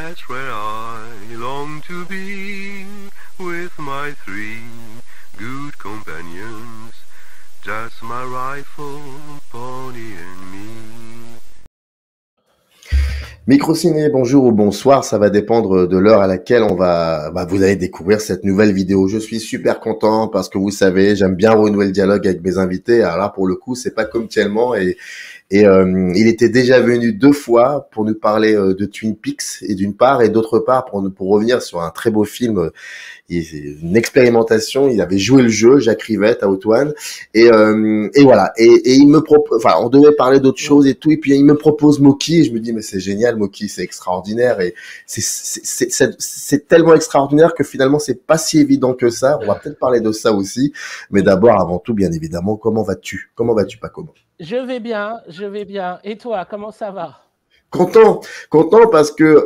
That's where I long to be, with my three good companions, just my rifle, pony and me. Microciné, bonjour ou bonsoir, ça va dépendre de l'heure à laquelle vous allez découvrir cette nouvelle vidéo. Je suis super content parce que vous savez, j'aime bien renouer le dialogue avec mes invités. Alors là, pour le coup, c'est pas comme tellement il était déjà venu 2 fois pour nous parler de Twin Peaks et d'une part, et d'autre part pour revenir sur un très beau film, une expérimentation. Il avait joué le jeu, Jacques Rivette à Haute-Ouane, et voilà. Et il me propose, enfin, on devait parler d'autres choses et tout, et puis il me propose Moki, et je me dis mais c'est génial, Moki, c'est extraordinaire, et c'est tellement extraordinaire que finalement c'est pas si évident que ça. On va peut-être parler de ça aussi, mais d'abord, avant tout, bien évidemment, comment vas-tu, Paco? Je vais bien. Et toi, comment ça va? Content parce que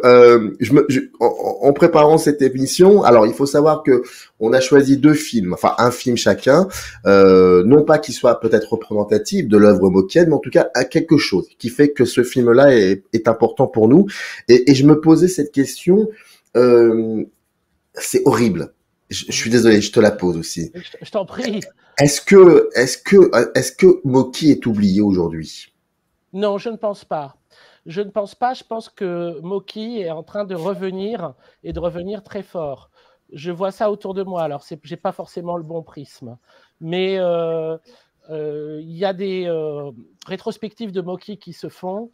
en préparant cette émission, alors il faut savoir que on a choisi 2 films, enfin un film chacun, non pas qu'il soit peut-être représentatif de l'œuvre mokienne, mais en tout cas à quelque chose qui fait que ce film-là est important pour nous. Et je me posais cette question, c'est horrible. Je suis désolé, je te la pose aussi. Je t'en prie. Est-ce que Moki est oublié aujourd'hui? Non, je ne pense pas. Je pense que Moki est en train de revenir et de revenir très fort. Je vois ça autour de moi. Alors, j'ai pas forcément le bon prisme, mais il y a des rétrospectives de Moki qui se font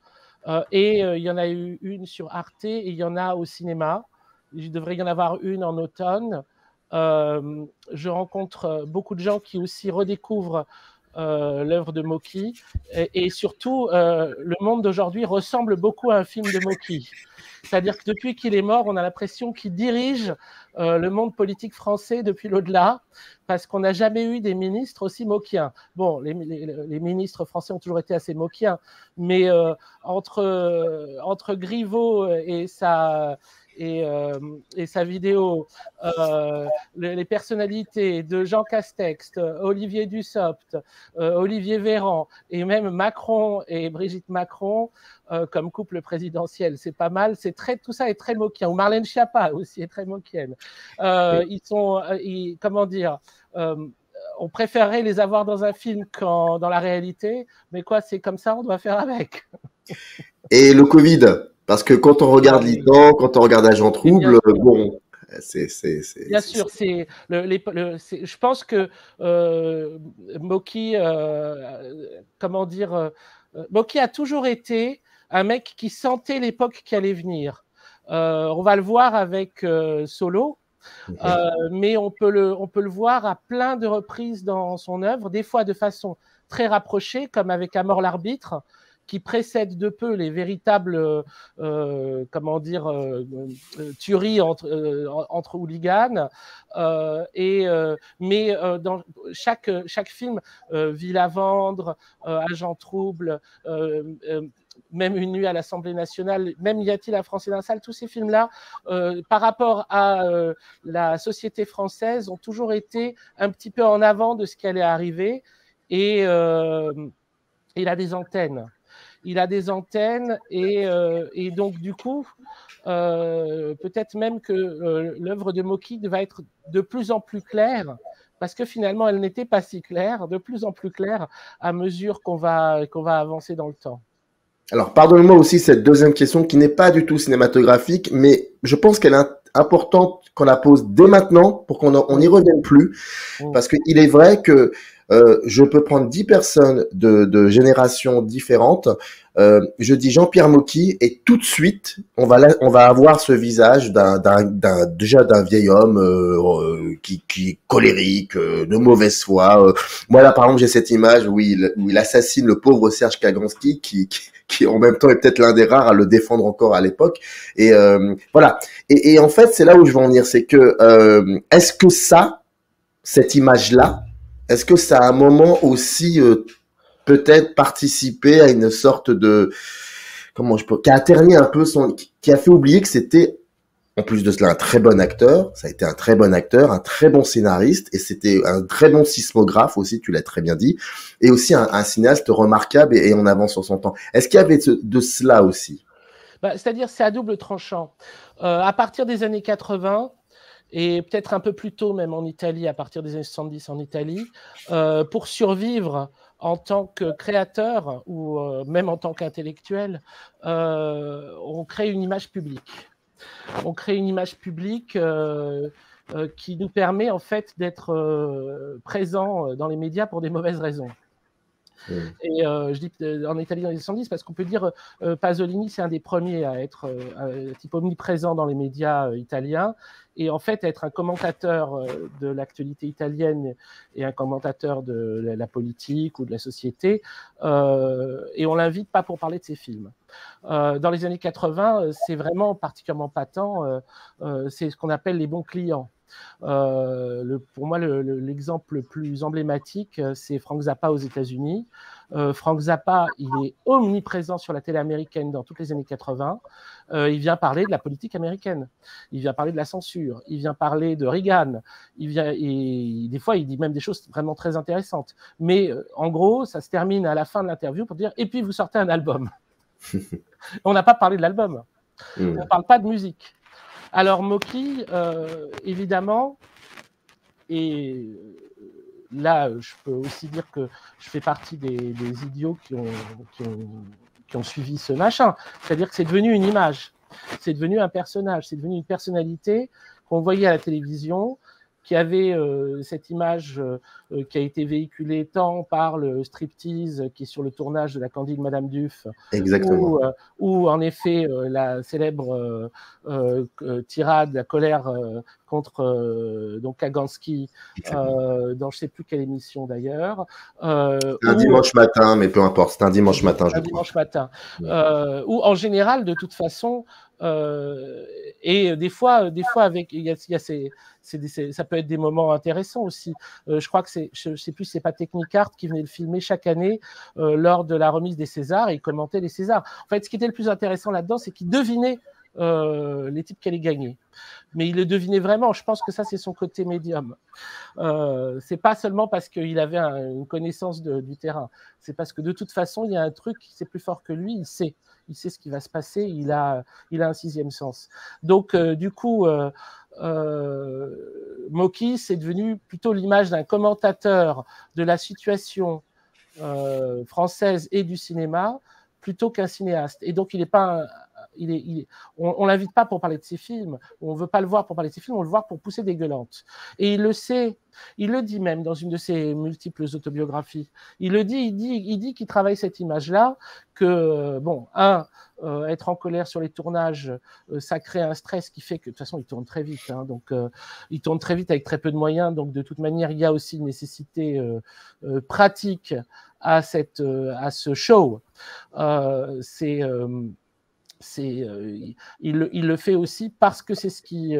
et il y en a eu une sur Arte et il y en a au cinéma. Il devrait y en avoir une en automne. Je rencontre beaucoup de gens qui aussi redécouvrent l'œuvre de Moki et surtout le monde d'aujourd'hui ressemble beaucoup à un film de Moki. C'est-à-dire que depuis qu'il est mort, on a l'impression qu'il dirige le monde politique français depuis l'au-delà, parce qu'on n'a jamais eu des ministres aussi mokiens. Bon, les ministres français ont toujours été assez mokiens, mais entre Griveaux et sa vidéo, les personnalités de Jean Castex, Olivier Dussopt, Olivier Véran, et même Macron et Brigitte Macron, comme couple présidentiel, c'est pas mal. Tout ça est très mokien. Ou Marlène Schiappa aussi est très mokienne. On préférerait les avoir dans un film qu'en dans la réalité, mais quoi, c'est comme ça, on doit faire avec. Et le Covid, parce que quand on regarde Litan, quand on regarde Agent Trouble, bon, bien sûr, je pense que Moki, Moki a toujours été un mec qui sentait l'époque qui allait venir. On va le voir avec Solo. Mais on peut le voir à plein de reprises dans son œuvre, des fois de façon très rapprochée, comme avec À mort l'arbitre, qui précède de peu les véritables tueries entre hooligans. Mais dans chaque film, Ville à vendre, Agent Trouble, même Une nuit à l'Assemblée nationale, même Y a-t-il un Français dans la salle, tous ces films-là, par rapport à la société française, ont toujours été un petit peu en avant de ce qui allait arriver. Et il a des antennes. Et donc du coup, peut-être même que l'œuvre de Moki va être de plus en plus claire, parce que finalement, elle n'était pas si claire, de plus en plus claire à mesure qu'on va avancer dans le temps. Alors, pardonne-moi aussi cette deuxième question qui n'est pas du tout cinématographique, mais je pense qu'elle est importante qu'on la pose dès maintenant pour qu'on n'y revienne plus. Parce qu'il est vrai que je peux prendre 10 personnes de générations différentes. Je dis Jean-Pierre Moki et tout de suite, on va avoir ce visage déjà d'un vieil homme qui est colérique, de mauvaise foi. Moi là, par exemple, j'ai cette image où il assassine le pauvre Serge Kaganski qui en même temps est peut-être l'un des rares à le défendre encore à l'époque. Et voilà. Et en fait, c'est là où je veux en venir, c'est que est-ce que cette image-là, est-ce que ça a un moment aussi peut-être participé à une sorte de qui a terni un peu qui a fait oublier que c'était en plus de cela un très bon acteur, ça a été un très bon acteur, un très bon scénariste, et c'était un très bon sismographe aussi, tu l'as très bien dit, et aussi un cinéaste remarquable et en avance sur son temps. Est-ce qu'il y avait de cela aussi? C'est-à-dire, c'est à double tranchant. À partir des années 80, et peut-être un peu plus tôt même en Italie, à partir des années 70 en Italie, pour survivre en tant que créateur ou même en tant qu'intellectuel, on crée une image publique. On crée une image publique qui nous permet en fait d'être présent dans les médias pour des mauvaises raisons. Et je dis en Italie dans les 70 parce qu'on peut dire Pasolini, c'est un des premiers à être type omniprésent dans les médias italiens et en fait être un commentateur de l'actualité italienne et un commentateur de la politique ou de la société. Et on l'invite pas pour parler de ses films. Dans les années 80, c'est vraiment particulièrement patent. C'est ce qu'on appelle les bons clients. Pour moi, l'exemple le plus emblématique, c'est Frank Zappa aux États-Unis. Frank Zappa, il est omniprésent sur la télé américaine dans toutes les années 80. Il vient parler de la politique américaine. Il vient parler de la censure. Il vient parler de Reagan. Et des fois, il dit même des choses vraiment très intéressantes. Mais en gros, ça se termine à la fin de l'interview pour dire « Et puis, vous sortez un album ». On n'a pas parlé de l'album. On ne parle pas de musique. Alors, Mocky, évidemment, et là, je peux aussi dire que je fais partie des idiots qui ont suivi ce machin. C'est-à-dire que c'est devenu une image, c'est devenu un personnage, c'est devenu une personnalité qu'on voyait à la télévision, qui avait cette image qui a été véhiculée tant par le striptease qui est sur le tournage de La Candide Madame Duf, où en effet la célèbre tirade, la colère contre donc Kaganski, dans je ne sais plus quelle émission d'ailleurs. Un dimanche matin, mais peu importe, c'est un dimanche matin, je crois. Un dimanche matin. Où en général, de toute façon, et des fois avec, ça peut être des moments intéressants aussi. Je crois que je ne sais plus, c'est pas Technicart qui venait le filmer chaque année lors de la remise des Césars et il commentait les Césars. En fait, ce qui était le plus intéressant là-dedans, c'est qu'il devinait les types qui allaient gagner. Mais il le devinait vraiment. Je pense que ça, c'est son côté médium. C'est pas seulement parce qu'il avait une connaissance du terrain. C'est parce que de toute façon, il y a un truc qui c'est plus fort que lui. Il sait ce qui va se passer. Il a un sixième sens. Donc, du coup, Mocky, c'est devenu plutôt l'image d'un commentateur de la situation française et du cinéma plutôt qu'un cinéaste. Et donc, il n'est pas on l'invite pas pour parler de ses films, on veut pas le voir pour parler de ses films, on le voit pour pousser des gueulantes. Et il le sait, il le dit même dans une de ses multiples autobiographies. Il dit qu'il travaille cette image-là, que bon, être en colère sur les tournages, ça crée un stress qui fait que de toute façon il tourne très vite, hein, donc il tourne très vite avec très peu de moyens, donc de toute manière il y a aussi une nécessité pratique à ce show. Il le fait aussi parce que c'est ce qui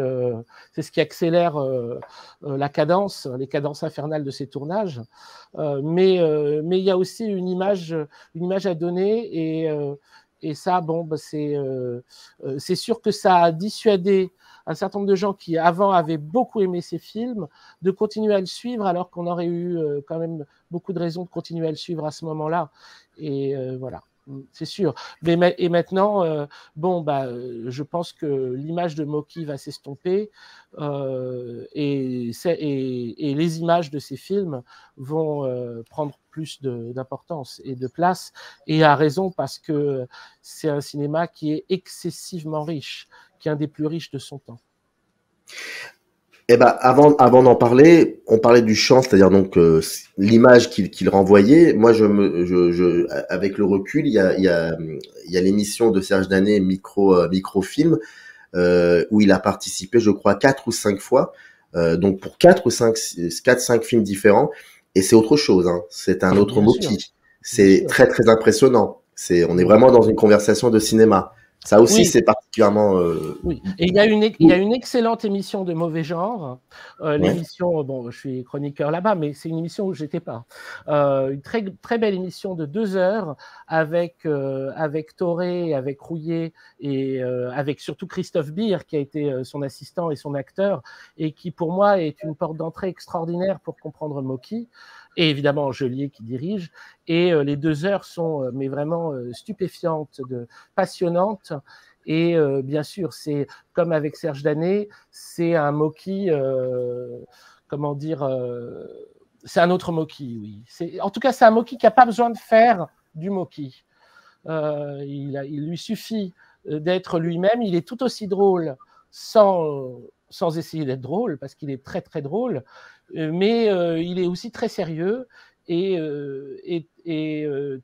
accélère les cadences infernales de ses tournages. Mais il y a aussi une image à donner et ça, bon, c'est sûr que ça a dissuadé un certain nombre de gens qui avant avaient beaucoup aimé ces films de continuer à le suivre alors qu'on aurait eu quand même beaucoup de raisons de continuer à le suivre à ce moment-là. Et voilà. C'est sûr. Et maintenant, je pense que l'image de Mocky va s'estomper et les images de ces films vont prendre plus d'importance et de place. Et à raison, parce que c'est un cinéma qui est excessivement riche, qui est un des plus riches de son temps. Eh ben, avant d'en parler, on parlait du chant, c'est-à-dire donc l'image qu'il renvoyait. Moi, avec le recul, il y a l'émission de Serge Danet, Microfilm, où il a participé, je crois, 4 ou 5 fois, donc pour 4 ou 5 films différents. Et c'est autre chose, hein. C'est un autre Mocky. C'est très très impressionnant. On est vraiment dans une conversation de cinéma. Ça aussi, oui. C'est particulièrement... Oui, et il y a une excellente émission de Mauvais Genre. L'émission, bon, je suis chroniqueur là-bas, mais c'est une émission où je n'étais pas. Une très, très belle émission de 2 heures avec Thoré, avec Rouillet et avec surtout Christophe Beer, qui a été son assistant et son acteur, et qui, pour moi, est une porte d'entrée extraordinaire pour comprendre Mocky. Et évidemment Angelier qui dirige, et les 2 heures sont mais vraiment stupéfiantes, passionnantes, Et bien sûr, c'est comme avec Serge Danet, c'est un Mocky, comment dire, c'est un autre Mocky, oui. En tout cas, c'est un Mocky qui n'a pas besoin de faire du Mocky. Il lui suffit d'être lui-même. Il est tout aussi drôle sans essayer d'être drôle, parce qu'il est très très drôle, mais il est aussi très sérieux et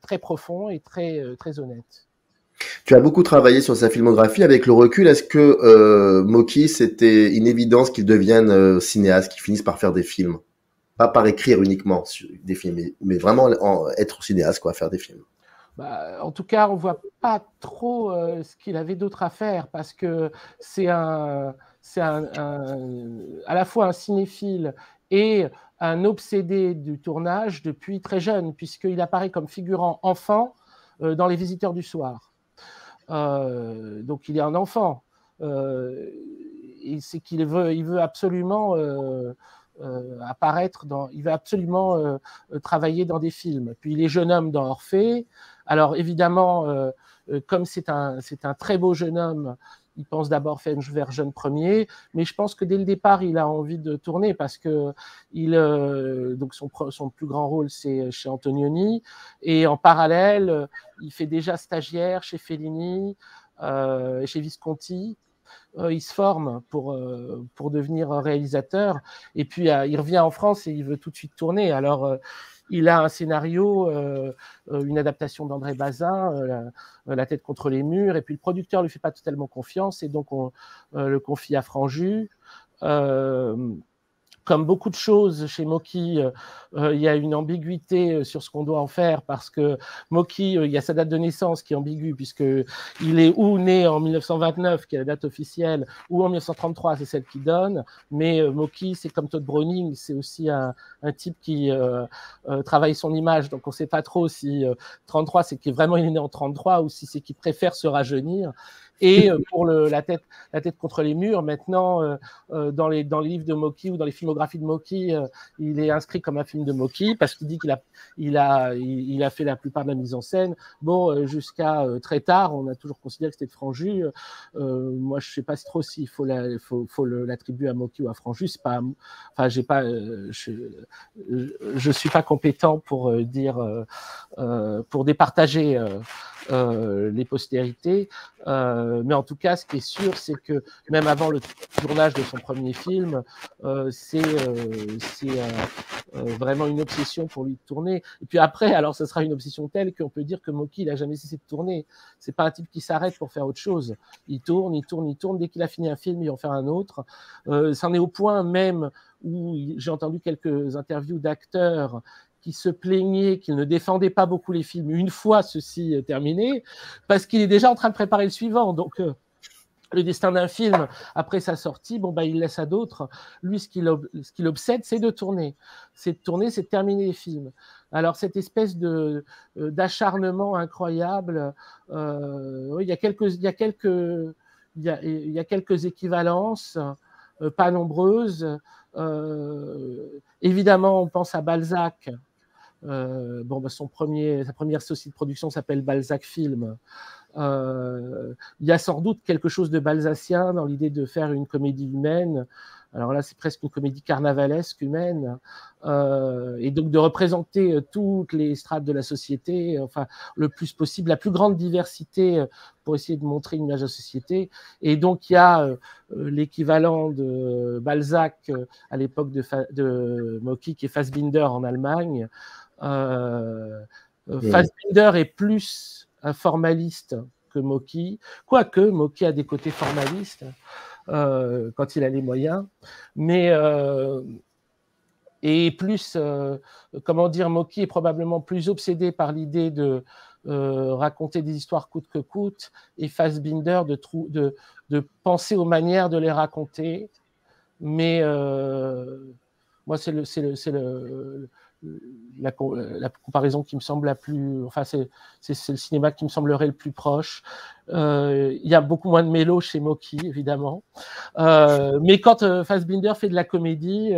très profond et très honnête. Tu as beaucoup travaillé sur sa filmographie. Avec le recul, est-ce que Mocky, c'était une évidence qu'il devienne cinéaste, qu'il finisse par faire des films? Pas par écrire uniquement des films, mais vraiment être cinéaste, quoi, faire des films. Bah, en tout cas, on ne voit pas trop ce qu'il avait d'autre à faire, parce que c'est à la fois un cinéphile et un obsédé du tournage depuis très jeune, puisqu'il apparaît comme figurant enfant dans Les Visiteurs du Soir. Donc il est un enfant. Et c'est qu'il veut absolument apparaître il veut absolument travailler dans des films. Puis il est jeune homme dans Orphée. Alors évidemment, comme c'est un très beau jeune homme, il pense d'abord vers jeune premier, mais je pense que dès le départ, il a envie de tourner, parce que donc son plus grand rôle, c'est chez Antonioni, et en parallèle, il fait déjà stagiaire chez Fellini, chez Visconti. Il se forme pour devenir réalisateur, et puis il revient en France et il veut tout de suite tourner. Alors il a un scénario, une adaptation d'André Bazin, La tête contre les murs, et puis le producteur ne lui fait pas totalement confiance, et donc on le confie à Franju. Comme beaucoup de choses chez Mocky, il y a une ambiguïté sur ce qu'on doit en faire, parce que Mocky, il y a sa date de naissance qui est ambiguë, puisqu'il est ou né en 1929, qui est la date officielle, ou en 1933, c'est celle qui donne. Mais Mocky, c'est comme Todd Browning, c'est aussi un type qui travaille son image, donc on ne sait pas trop si 33, c'est qu'il est né en 33, ou si c'est qu'il préfère se rajeunir. Et pour la tête contre les murs, maintenant, dans les livres de Mocky ou dans les filmographies de Mocky, il est inscrit comme un film de Mocky, parce qu'il dit qu'il a fait la plupart de la mise en scène. Bon, jusqu'à très tard, on a toujours considéré que c'était de Franju. Moi, je ne sais pas trop s'il faut l'attribuer à Mocky ou à Franju. C'est pas, enfin, je suis pas compétent pour dire, pour départager les postérités. Mais en tout cas, ce qui est sûr, c'est que même avant le tournage de son premier film, c'est vraiment une obsession pour lui de tourner. Et puis après, alors ça sera une obsession telle qu'on peut dire que Mocky, il n'a jamais cessé de tourner. C'est pas un type qui s'arrête pour faire autre chose. Il tourne. Dès qu'il a fini un film, il en fait un autre. C'en est au point même où j'ai entendu quelques interviews d'acteurs qui se plaignait qu'il ne défendait pas beaucoup les films une fois ceci terminé, parce qu'il est déjà en train de préparer le suivant. Donc, le destin d'un film, après sa sortie, il laisse à d'autres. Lui, ce qui l'obsède, c'est de tourner. C'est de terminer les films. Alors, cette espèce d'acharnement incroyable, il y a quelques équivalences, pas nombreuses. Évidemment, on pense à Balzac. Sa première société de production s'appelle Balzac Film. Il y a sans doute quelque chose de balzacien dans l'idée de faire une comédie humaine. Alors là, c'est presque une comédie carnavalesque humaine, et donc de représenter toutes les strates de la société, enfin le plus possible, la plus grande diversité, pour essayer de montrer une image de la société. Et donc il y a l'équivalent de Balzac à l'époque de Mocky, qui est Fassbinder en Allemagne. Fassbinder est plus un formaliste que Mocky, quoique Mocky a des côtés formalistes quand il a les moyens, mais et plus, Mocky est probablement plus obsédé par l'idée de raconter des histoires coûte que coûte, et Fassbinder de penser aux manières de les raconter. Mais moi, c'est la comparaison qui me semble la plus, enfin c'est le cinéma qui me semblerait le plus proche. Il y a beaucoup moins de mélo chez Mocky, évidemment, mais quand Fassbinder fait de la comédie,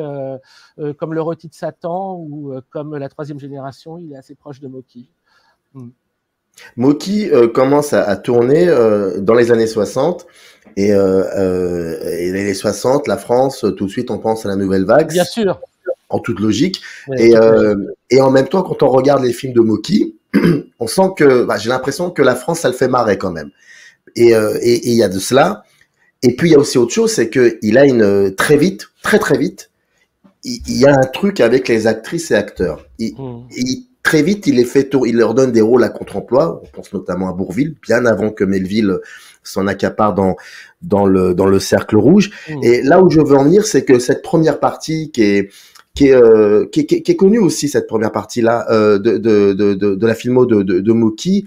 comme Le Rôti de Satan ou comme La Troisième Génération, il est assez proche de Mocky. Moki commence à tourner dans les années 60 et les années 60, la France, tout de suite on pense à la nouvelle vague. Bien sûr. En toute logique. Oui, et en même temps, quand on regarde les films de Moki, on sent que j'ai l'impression que la France, ça le fait marrer quand même. Et il y a de cela. Et puis il y a aussi autre chose, c'est que il a très vite, très vite, il y a un truc avec les actrices et acteurs. Très vite, il leur donne des rôles à contre-emploi. On pense notamment à Bourvil, bien avant que Melville s'en accapare dans le cercle rouge. Et là où je veux en venir, c'est que cette première partie qui est connue aussi, cette première partie-là de la filmo de Moki,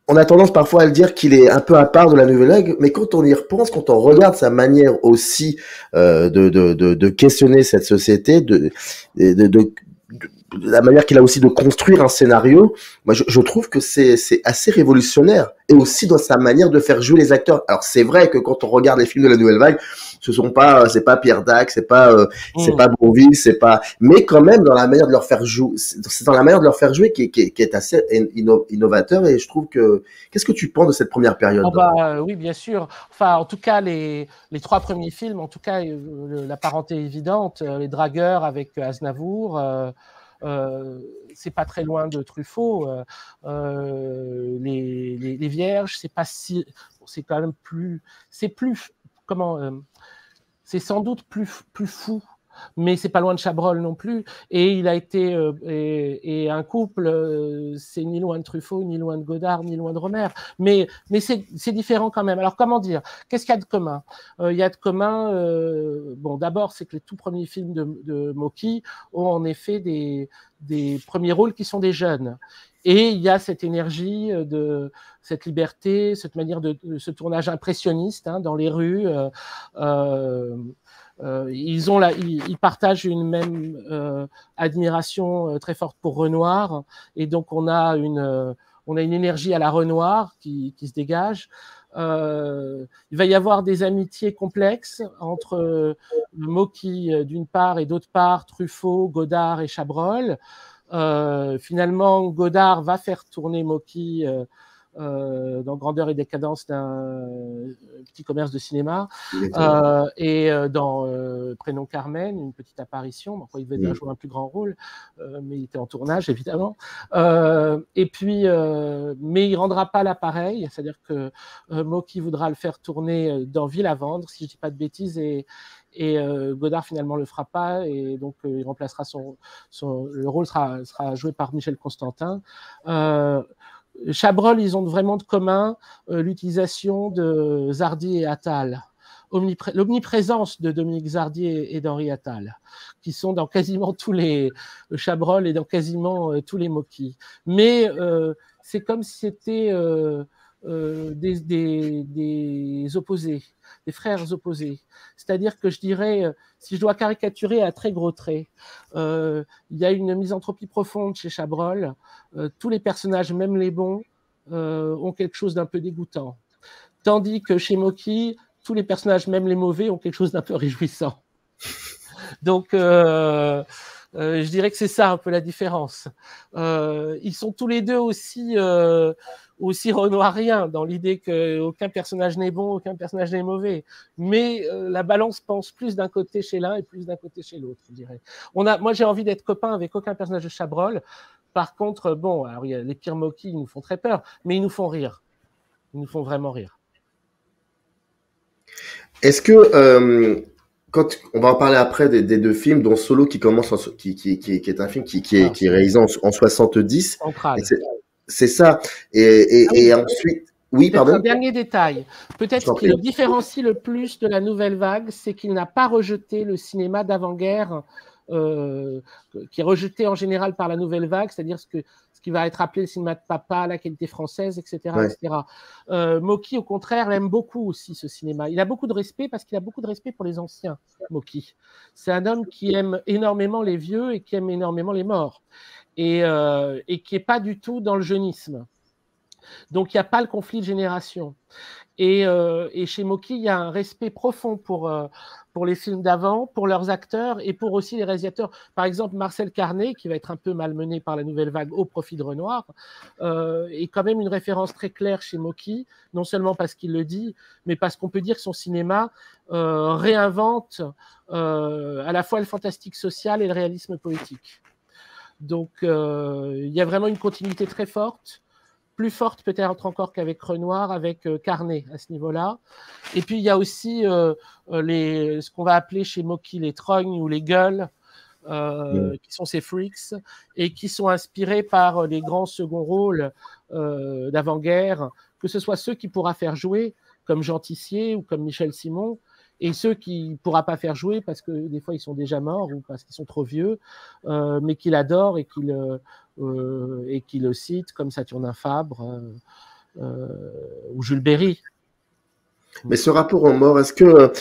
on a tendance parfois à le dire qu'il est un peu à part de la nouvelle vague, mais quand on y repense, quand on regarde sa manière aussi de questionner cette société, de la manière qu'il a aussi de construire un scénario, moi je trouve que c'est assez révolutionnaire, et aussi dans sa manière de faire jouer les acteurs. Alors c'est vrai que quand on regarde les films de la nouvelle vague, c'est pas Pierre Dac, c'est pas Bourvil, mais quand même dans la manière de leur faire jouer, c'est dans la manière de leur faire jouer qui est assez innovateur. Et je trouve que, qu'est-ce que tu penses de cette première période? Oui, bien sûr. Enfin, en tout cas, les 3 premiers films, en tout cas, la parenté est évidente. Les Dragueurs avec Aznavour, c'est pas très loin de Truffaut. Les Vierges, c'est pas si, c'est quand même plus, c'est sans doute plus fou, mais c'est pas loin de Chabrol non plus. Et il a été et un couple, c'est ni loin de Truffaut, ni loin de Godard, ni loin de Romer. Mais c'est différent quand même. Alors comment dire? Qu'est-ce qu'il y a de commun? Il y a de commun. Bon, d'abord, c'est que les tout premiers films de Moki ont en effet des premiers rôles qui sont des jeunes. Et il y a cette énergie, cette liberté, cette manière ce tournage impressionniste dans les rues. Ils partagent une même admiration très forte pour Renoir, et donc on a une énergie à la Renoir qui se dégage. Il va y avoir des amitiés complexes entre Moki d'une part et d'autre part Truffaut, Godard et Chabrol. Finalement, Godard va faire tourner Moki dans Grandeur et décadence d'un petit commerce de cinéma, et dans Prénom Carmen, une petite apparition. Bon, il devait bien jouer un plus grand rôle, mais il était en tournage évidemment. Et puis, mais il rendra pas l'appareil, c'est-à-dire que Moki voudra le faire tourner dans Ville à vendre, si je dis pas de bêtises, et Godard finalement le fera pas, et donc il remplacera le rôle sera joué par Michel Constantin. Chabrol, ils ont vraiment de commun l'utilisation de Zardy et Attal, l'omniprésence de Dominique Zardy et d'Henri Attal, qui sont dans quasiment tous les Chabrol et dans quasiment tous les Moki. Mais c'est comme si c'était des opposés, des frères opposés. C'est-à-dire que je dirais, si je dois caricaturer à très gros traits, il y a une misanthropie profonde chez Chabrol. Tous les personnages, même les bons, ont quelque chose d'un peu dégoûtant. Tandis que chez Moki, tous les personnages, même les mauvais, ont quelque chose d'un peu réjouissant. Donc, je dirais que c'est ça un peu la différence. Ils sont tous les deux aussi renoiriens, dans l'idée qu'aucun personnage n'est bon, aucun personnage n'est mauvais. Mais la balance pense plus d'un côté chez l'un et plus d'un côté chez l'autre, je dirais. Moi, j'ai envie d'être copain avec aucun personnage de Chabrol. Par contre, bon, alors, les pires Moki, ils nous font très peur, mais ils nous font rire. Ils nous font vraiment rire. Est-ce que quand on va en parler après des 2 films, dont Solo qui commence qui est un film qui est réalisé en 70. C'est ça. Et ensuite, oui, pardon. Un dernier détail. Peut-être ce qui le différencie le plus de la nouvelle vague, c'est qu'il n'a pas rejeté le cinéma d'avant-guerre, qui est rejeté en général par la nouvelle vague, c'est-à-dire ce qui va être appelé le cinéma de papa, la qualité française, etc. Ouais. etc. Moki, au contraire, aime beaucoup aussi ce cinéma. Il a beaucoup de respect parce qu'il a beaucoup de respect pour les anciens, Moki. C'est un homme qui aime énormément les vieux et qui aime énormément les morts, et qui n'est pas du tout dans le jeunisme. Donc, il n'y a pas le conflit de génération. Et chez Mocky, il y a un respect profond pour les films d'avant, pour leurs acteurs et pour aussi les réalisateurs. Par exemple, Marcel Carné, qui va être un peu malmené par la nouvelle vague au profit de Renoir, est quand même une référence très claire chez Mocky, non seulement parce qu'il le dit, mais parce qu'on peut dire que son cinéma réinvente à la fois le fantastique social et le réalisme poétique. Donc, il y a vraiment une continuité très forte, plus forte peut-être encore qu'avec Renoir, avec Carné à ce niveau-là. Et puis, il y a aussi ce qu'on va appeler chez Mocky les trognes ou les gueules, qui sont ces freaks, et qui sont inspirés par les grands seconds rôles d'avant-guerre, que ce soit ceux qu'il pourra faire jouer, comme Jean Tissier ou comme Michel Simon, et ceux qu'il ne pourra pas faire jouer parce que des fois ils sont déjà morts ou parce qu'ils sont trop vieux, mais qu'il adore et qu'il le cite, comme Saturnin Fabre ou Jules Berry. Mais ce rapport aux morts, est-ce que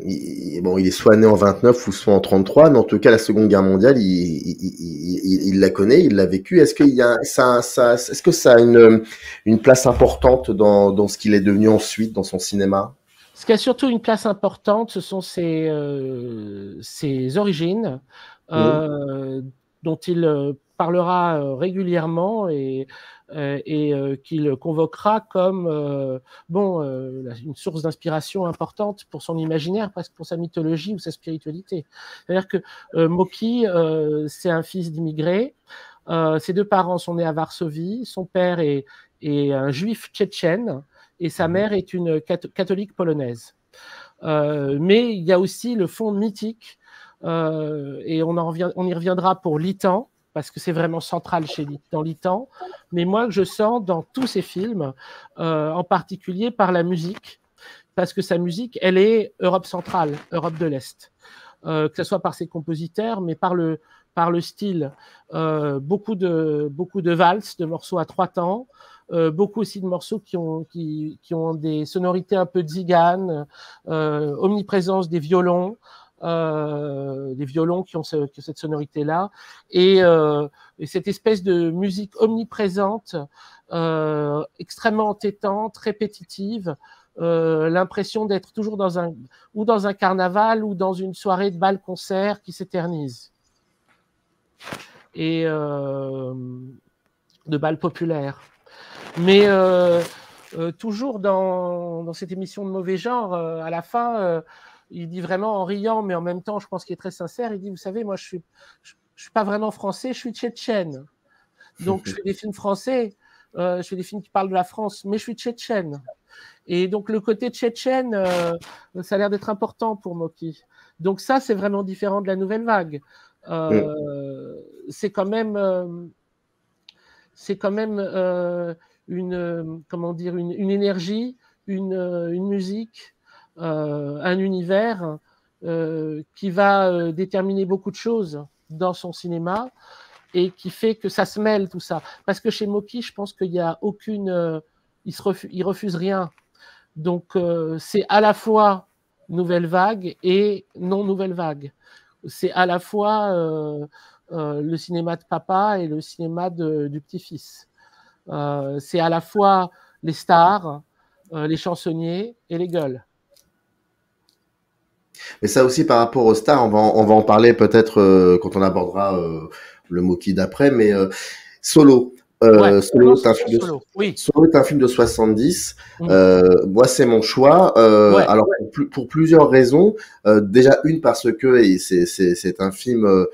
il est soit né en 29 ou soit en 33, mais en tout cas la Seconde Guerre mondiale, il la connaît, il l'a vécu. Est-ce qu'il y a est-ce que ça a une place importante dans ce qu'il est devenu ensuite dans son cinéma? Ce qui a surtout une place importante, ce sont ses origines, dont il parlera régulièrement et qu'il convoquera comme une source d'inspiration importante pour son imaginaire, presque pour sa mythologie ou sa spiritualité. C'est-à-dire que Mocky, c'est un fils d'immigrés. Ses deux parents sont nés à Varsovie. Son père est un juif tchétchène et sa mère est une catholique polonaise. Mais il y a aussi le fond mythique, et on y reviendra pour Litan, parce que c'est vraiment central dans Litan, mais moi je sens dans tous ces films, en particulier par la musique, parce que sa musique, elle est Europe centrale, Europe de l'Est, que ce soit par ses compositeurs, mais par le style, beaucoup de valses, de morceaux à 3 temps, beaucoup aussi de morceaux qui ont des sonorités un peu tziganes, omniprésence des violons qui ont cette sonorité-là, et cette espèce de musique omniprésente, extrêmement entêtante, répétitive, l'impression d'être toujours dans un carnaval ou dans une soirée de bal-concert qui s'éternise, et de bal populaire. Mais toujours dans cette émission de Mauvais Genre, à la fin, il dit vraiment en riant, mais en même temps, je pense qu'il est très sincère, il dit, vous savez, moi, je suis pas vraiment français, je suis tchétchène. Donc, je fais des films français, je fais des films qui parlent de la France, mais je suis tchétchène. Et donc, le côté tchétchène, ça a l'air d'être important pour Mocky. Donc ça, c'est vraiment différent de la nouvelle vague. C'est quand même une énergie, une musique, un univers qui va déterminer beaucoup de choses dans son cinéma et qui fait que ça se mêle tout ça. Parce que chez Mocky, je pense qu'il y a il refuse rien. Donc c'est à la fois nouvelle vague et non nouvelle vague. C'est à la fois le cinéma de papa et le cinéma du petit-fils. C'est à la fois les stars, les chansonniers et les gueules. Mais ça aussi par rapport aux stars, on va en parler peut-être quand on abordera le Mocky d'après, mais Solo. Solo est un film de 70. Moi, c'est mon choix. Alors pour plusieurs raisons. Déjà une parce que c'est un film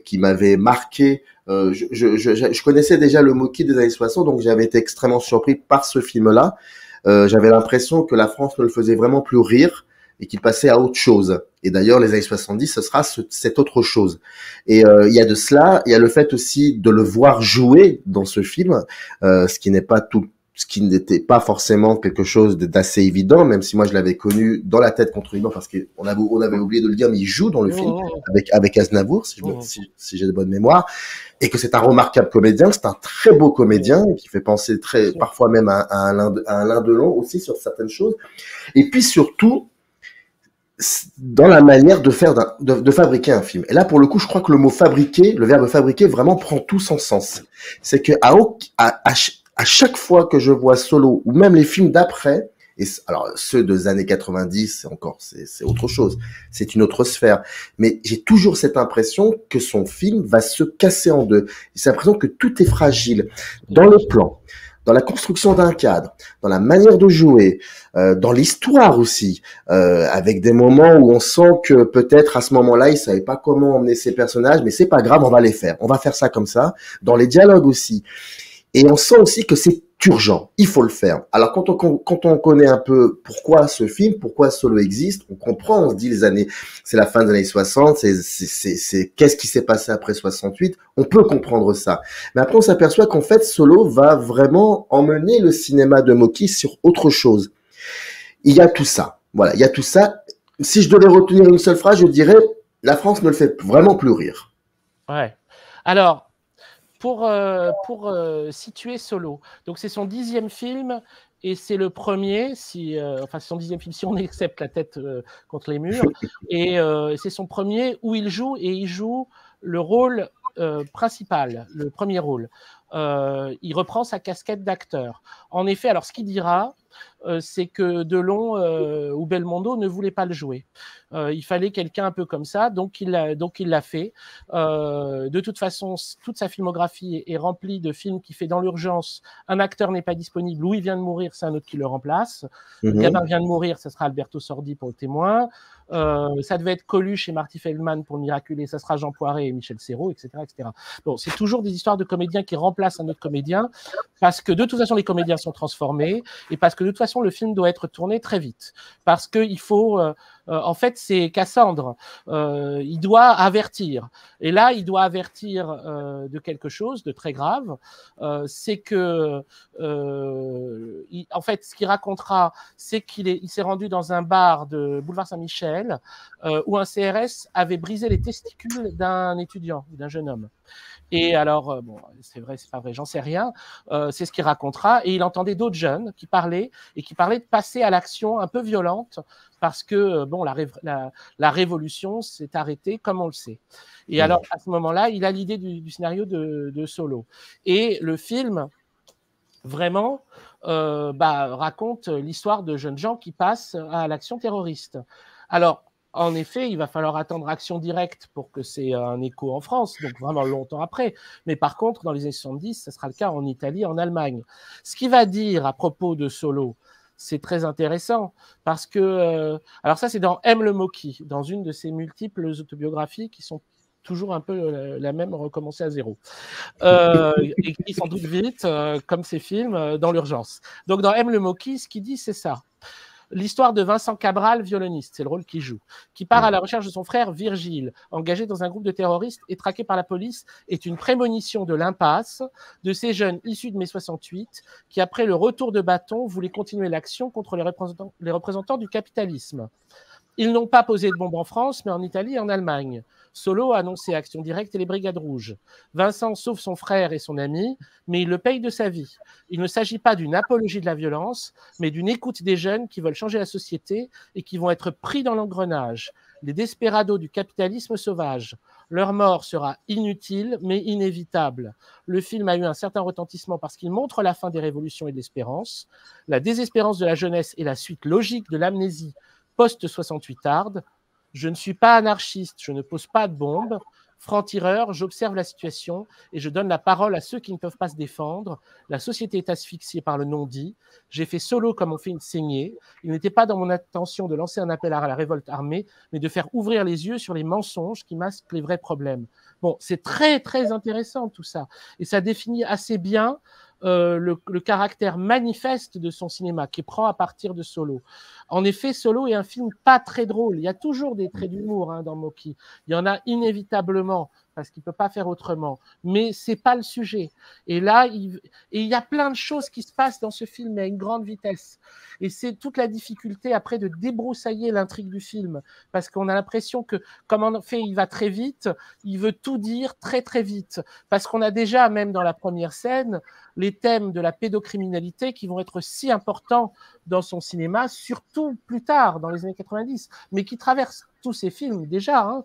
qui m'avait marqué. Je connaissais déjà le Mocky des années 60, donc j'avais été extrêmement surpris par ce film-là. J'avais l'impression que la France ne le faisait vraiment plus rire et qu'il passait à autre chose. Et d'ailleurs, les années 70, ce sera cette autre chose. Et il y a de cela, il y a le fait aussi de le voir jouer dans ce film, ce qui n'était pas forcément quelque chose d'assez évident, même si moi je l'avais connu dans La tête contre l'humain, parce qu'on avait oublié de le dire, mais il joue dans le film avec Aznavour, si j'ai de bonne mémoire, et que c'est un remarquable comédien, c'est un très beau comédien qui fait penser parfois même à Alain Delon aussi sur certaines choses. Et puis surtout, dans la manière de fabriquer un film. Et là, pour le coup, je crois que le verbe fabriquer vraiment prend tout son sens. C'est que à chaque fois que je vois Solo, ou même les films d'après, et alors ceux des années 90, c'est autre chose, c'est une autre sphère, mais j'ai toujours cette impression que son film va se casser en deux. J'ai l'impression que tout est fragile dans le plan, dans la construction d'un cadre, dans la manière de jouer, dans l'histoire aussi, avec des moments où on sent que peut-être à ce moment-là, il savait pas comment emmener ses personnages, mais c'est pas grave, on va les faire. On va faire ça comme ça. Dans les dialogues aussi. Et on sent aussi que c'est urgent, il faut le faire. Alors quand on connaît un peu pourquoi ce film, pourquoi Solo existe, on comprend, on se dit c'est la fin des années 60, c'est qu'est-ce qui s'est passé après 68, on peut comprendre ça. Mais après on s'aperçoit qu'en fait Solo va vraiment emmener le cinéma de Mocky sur autre chose. Il y a tout ça, voilà, il y a tout ça. Si je devais retenir une seule phrase, je dirais la France ne le fait vraiment plus rire. Ouais. Alors, pour situer Solo, donc c'est son 10e film et c'est le premier, enfin c'est son 10e film si on accepte la tête contre les murs, et c'est son premier où il joue le rôle principal, le premier rôle. Il reprend sa casquette d'acteur. En effet, alors ce qu'il dira, c'est que Delon ou Belmondo ne voulaient pas le jouer. Il fallait quelqu'un un peu comme ça, donc il l'a fait. De toute façon, toute sa filmographie est remplie de films qu'il fait dans l'urgence. Un acteur n'est pas disponible, ou il vient de mourir, c'est un autre qui le remplace. Gabin vient de mourir, ça sera Alberto Sordi pour Le Témoin. Ça devait être Coluche et Marty Feldman pour Le Miraculé, ça sera Jean Poiret et Michel Serrault, etc., etc. Bon, c'est toujours des histoires de comédiens qui remplacent un autre comédien, parce que de toute façon les comédiens sont transformés, et parce que de toute façon le film doit être tourné très vite, parce qu'il faut en fait, c'est Cassandre. Il doit avertir. Et là, il doit avertir de quelque chose de très grave. C'est que, en fait, ce qu'il racontera, c'est qu'il s'est rendu dans un bar de Boulevard Saint-Michel où un CRS avait brisé les testicules d'un étudiant, d'un jeune homme. Et alors, bon, c'est vrai, c'est pas vrai, j'en sais rien. C'est ce qu'il racontera. Et il entendait d'autres jeunes qui parlaient de passer à l'action un peu violente parce que, bon, la révolution s'est arrêtée comme on le sait. Et alors, à ce moment-là, il a l'idée du scénario de Solo. Et le film, vraiment, raconte l'histoire de jeunes gens qui passent à l'action terroriste. Alors, en effet, il va falloir attendre Action Directe pour que c'est un écho en France, donc vraiment longtemps après. Mais par contre, dans les années 70, ça sera le cas en Italie, en Allemagne. Ce qu'il va dire à propos de Solo, c'est très intéressant, parce que... alors ça, c'est dans Aime le Mocky, dans une de ses multiples autobiographies qui sont toujours un peu la même, recommencer à zéro. Et qui sans doute vite, comme ces films, dans l'urgence. Donc dans Aime le Mocky, ce qu'il dit, c'est ça. L'histoire de Vincent Cabral, violoniste, c'est le rôle qu'il joue, qui part à la recherche de son frère Virgile, engagé dans un groupe de terroristes et traqué par la police, est une prémonition de l'impasse de ces jeunes issus de mai 68 qui, après le retour de bâton, voulaient continuer l'action contre les représentants du capitalisme. Ils n'ont pas posé de bombe en France, mais en Italie et en Allemagne. Solo a annoncé Action Directe et les Brigades Rouges. Vincent sauve son frère et son ami, mais il le paye de sa vie. Il ne s'agit pas d'une apologie de la violence, mais d'une écoute des jeunes qui veulent changer la société et qui vont être pris dans l'engrenage. Les desperados du capitalisme sauvage. Leur mort sera inutile, mais inévitable. Le film a eu un certain retentissement parce qu'il montre la fin des révolutions et de l'espérance. La désespérance de la jeunesse est la suite logique de l'amnésie post-68 tarde. Je ne suis pas anarchiste, je ne pose pas de bombes. Franc-tireur, j'observe la situation et je donne la parole à ceux qui ne peuvent pas se défendre. La société est asphyxiée par le non-dit. J'ai fait Solo comme on fait une saignée. Il n'était pas dans mon intention de lancer un appel à la révolte armée, mais de faire ouvrir les yeux sur les mensonges qui masquent les vrais problèmes. Bon, c'est très, très intéressant tout ça. Et ça définit assez bien le caractère manifeste de son cinéma qui prend à partir de Solo. En effet, Solo est un film pas très drôle. Il y a toujours des traits d'humour dans Mocky. Il y en a inévitablement parce qu'il ne peut pas faire autrement. Mais ce n'est pas le sujet. Et là, il y a plein de choses qui se passent dans ce film à une grande vitesse. Et c'est toute la difficulté après de débroussailler l'intrigue du film. Parce qu'on a l'impression que, comme en fait, il va très vite, il veut tout dire très très vite. Parce qu'on a déjà, même dans la première scène, les thèmes de la pédocriminalité qui vont être si importants dans son cinéma, surtout plus tard, dans les années 90, mais qui traversent tous ces films déjà,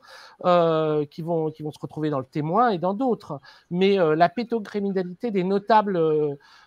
qui vont se retrouver dans Le Témoin et dans d'autres. Mais la pédocriminalité des notables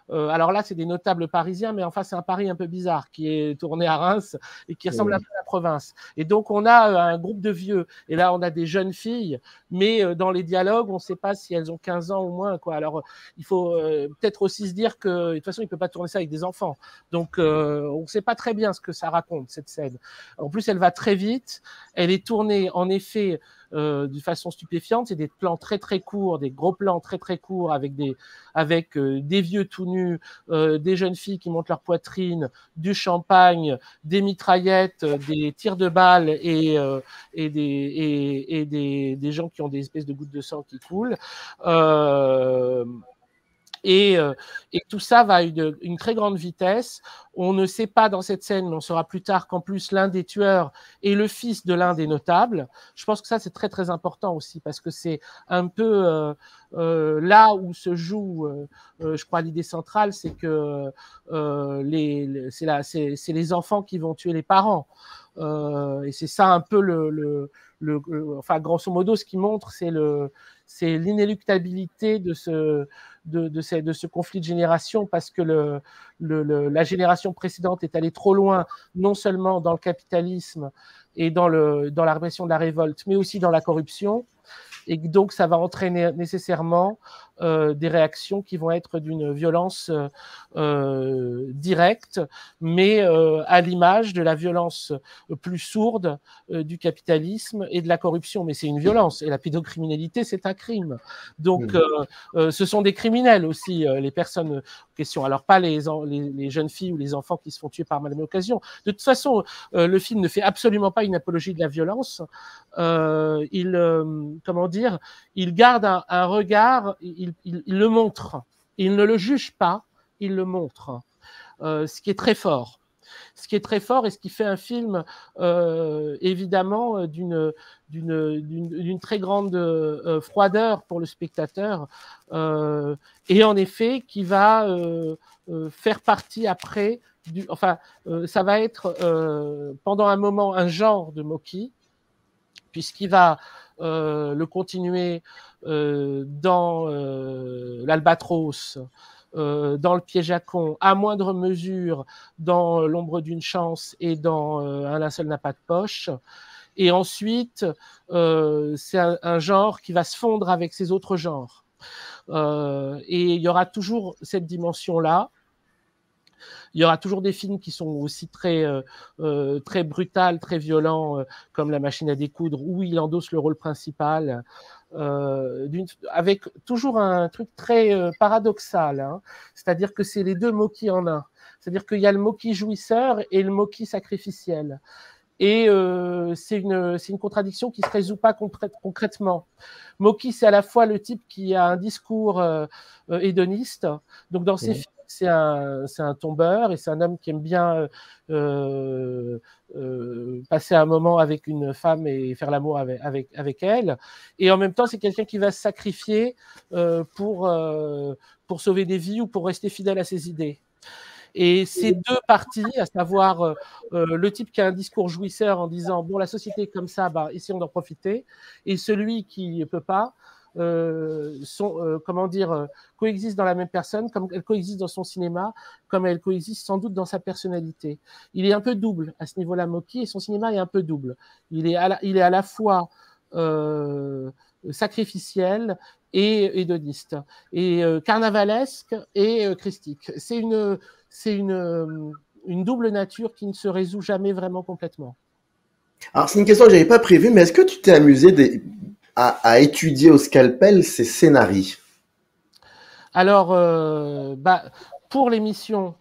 alors là, c'est des notables parisiens, mais enfin, c'est un Paris un peu bizarre qui est tourné à Reims et qui ressemble un peu à la province. Et donc, on a un groupe de vieux. Et là, on a des jeunes filles, mais dans les dialogues, on ne sait pas si elles ont 15 ans ou moins, quoi. Alors, il faut peut-être aussi se dire que, de toute façon, il ne peut pas tourner ça avec des enfants. Donc, on ne sait pas très bien ce que ça raconte, cette scène. En plus, elle va très vite. Elle est tournée, en effet, de façon stupéfiante. C'est des plans très, très courts, des gros plans très, très courts avec des vieux tout nus, des jeunes filles qui montent leur poitrine, du champagne, des mitraillettes, des tirs de balles et des gens qui ont des espèces de gouttes de sang qui coulent. Et tout ça va à une très grande vitesse. On ne sait pas dans cette scène, mais on saura plus tard qu'en plus l'un des tueurs est le fils de l'un des notables. Je pense que ça c'est très très important aussi parce que c'est un peu là où se joue, je crois, l'idée centrale, c'est que c'est les enfants qui vont tuer les parents. Et c'est ça un peu enfin grosso modo ce qui montre, c'est l'inéluctabilité de ce conflit de génération parce que la génération précédente est allée trop loin, non seulement dans le capitalisme et dans la répression de la révolte, mais aussi dans la corruption. Et donc, ça va entraîner nécessairement des réactions qui vont être d'une violence directe, mais à l'image de la violence plus sourde du capitalisme et de la corruption. Mais c'est une violence, et la pédocriminalité, c'est un crime. Donc, ce sont des criminels aussi, les personnes en question. Alors, pas les jeunes filles ou les enfants qui se font tuer par malheur occasion. De toute façon, le film ne fait absolument pas une apologie de la violence. Comment dire, il garde un regard, il le montre, il ne le juge pas, il le montre, ce qui est très fort. Ce qui est très fort et ce qui fait un film évidemment d'une très grande froideur pour le spectateur et en effet qui va faire partie après, ça va être pendant un moment un genre de Mocky, puisqu'il va le continuer dans l'Albatros, dans le piège à con, à moindre mesure dans l'ombre d'une chance et dans un linceul n'a pas de poche. Et ensuite, c'est un genre qui va se fondre avec ces autres genres. Et il y aura toujours cette dimension-là. Il y aura toujours des films qui sont aussi très brutals, très violents, comme La machine à découdre, où il endosse le rôle principal, avec toujours un truc très paradoxal. Hein. C'est-à-dire que c'est les deux Mocky en un. C'est-à-dire qu'il y a le Mocky jouisseur et le Mocky sacrificiel. Et c'est une contradiction qui ne se résout pas concrètement. Mocky, c'est à la fois le type qui a un discours hédoniste. Donc, dans ses films, c'est un tombeur et c'est un homme qui aime bien passer un moment avec une femme et faire l'amour avec elle. Et en même temps, c'est quelqu'un qui va se sacrifier pour sauver des vies ou pour rester fidèle à ses idées. Et ces deux parties, à savoir le type qui a un discours jouisseur en disant « bon, la société est comme ça, bah, essayons d'en profiter », et celui qui ne peut pas, coexistent dans la même personne, comme elle coexiste dans son cinéma, comme elle coexiste sans doute dans sa personnalité. Il est un peu double à ce niveau-là, Mocky, et son cinéma est un peu double. Il est à la fois sacrificiel et hédoniste, et carnavalesque et christique. C'est une double nature qui ne se résout jamais vraiment complètement. Alors, c'est une question que je n'avais pas prévue, mais est-ce que tu t'es amusé à étudier au scalpel ces scénarios? Alors, pour l'émission,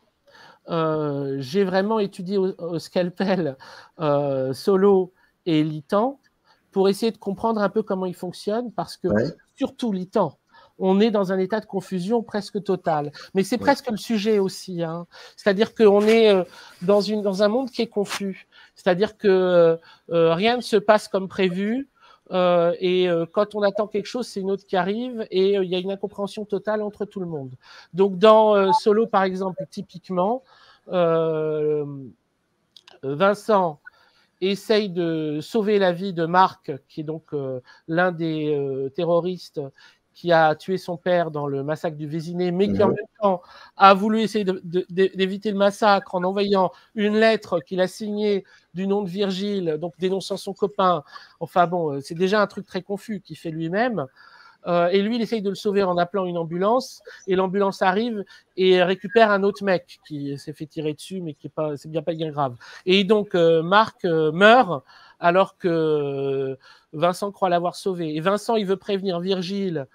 j'ai vraiment étudié au scalpel Solo et Littan pour essayer de comprendre un peu comment ils fonctionnent, parce que, surtout Littan, on est dans un état de confusion presque totale. Mais c'est presque le sujet aussi. Hein. C'est-à-dire qu'on est dans un monde qui est confus. C'est-à-dire que rien ne se passe comme prévu. Et quand on attend quelque chose, c'est une autre qui arrive et il y a une incompréhension totale entre tout le monde. Donc dans Solo, par exemple, typiquement, Vincent essaye de sauver la vie de Marc, qui est donc l'un des terroristes, qui a tué son père dans le massacre du Vésiné, mais qui en même temps a voulu essayer d'éviter le massacre en envoyant une lettre qu'il a signée du nom de Virgile, donc dénonçant son copain. Enfin bon, c'est déjà un truc très confus qu'il fait lui-même. Et lui, il essaye de le sauver en appelant une ambulance, et l'ambulance arrive et récupère un autre mec qui s'est fait tirer dessus, mais qui est pas, c'est bien pas bien grave. Et donc Marc meurt alors que Vincent croit l'avoir sauvé. Et Vincent, il veut prévenir Virgile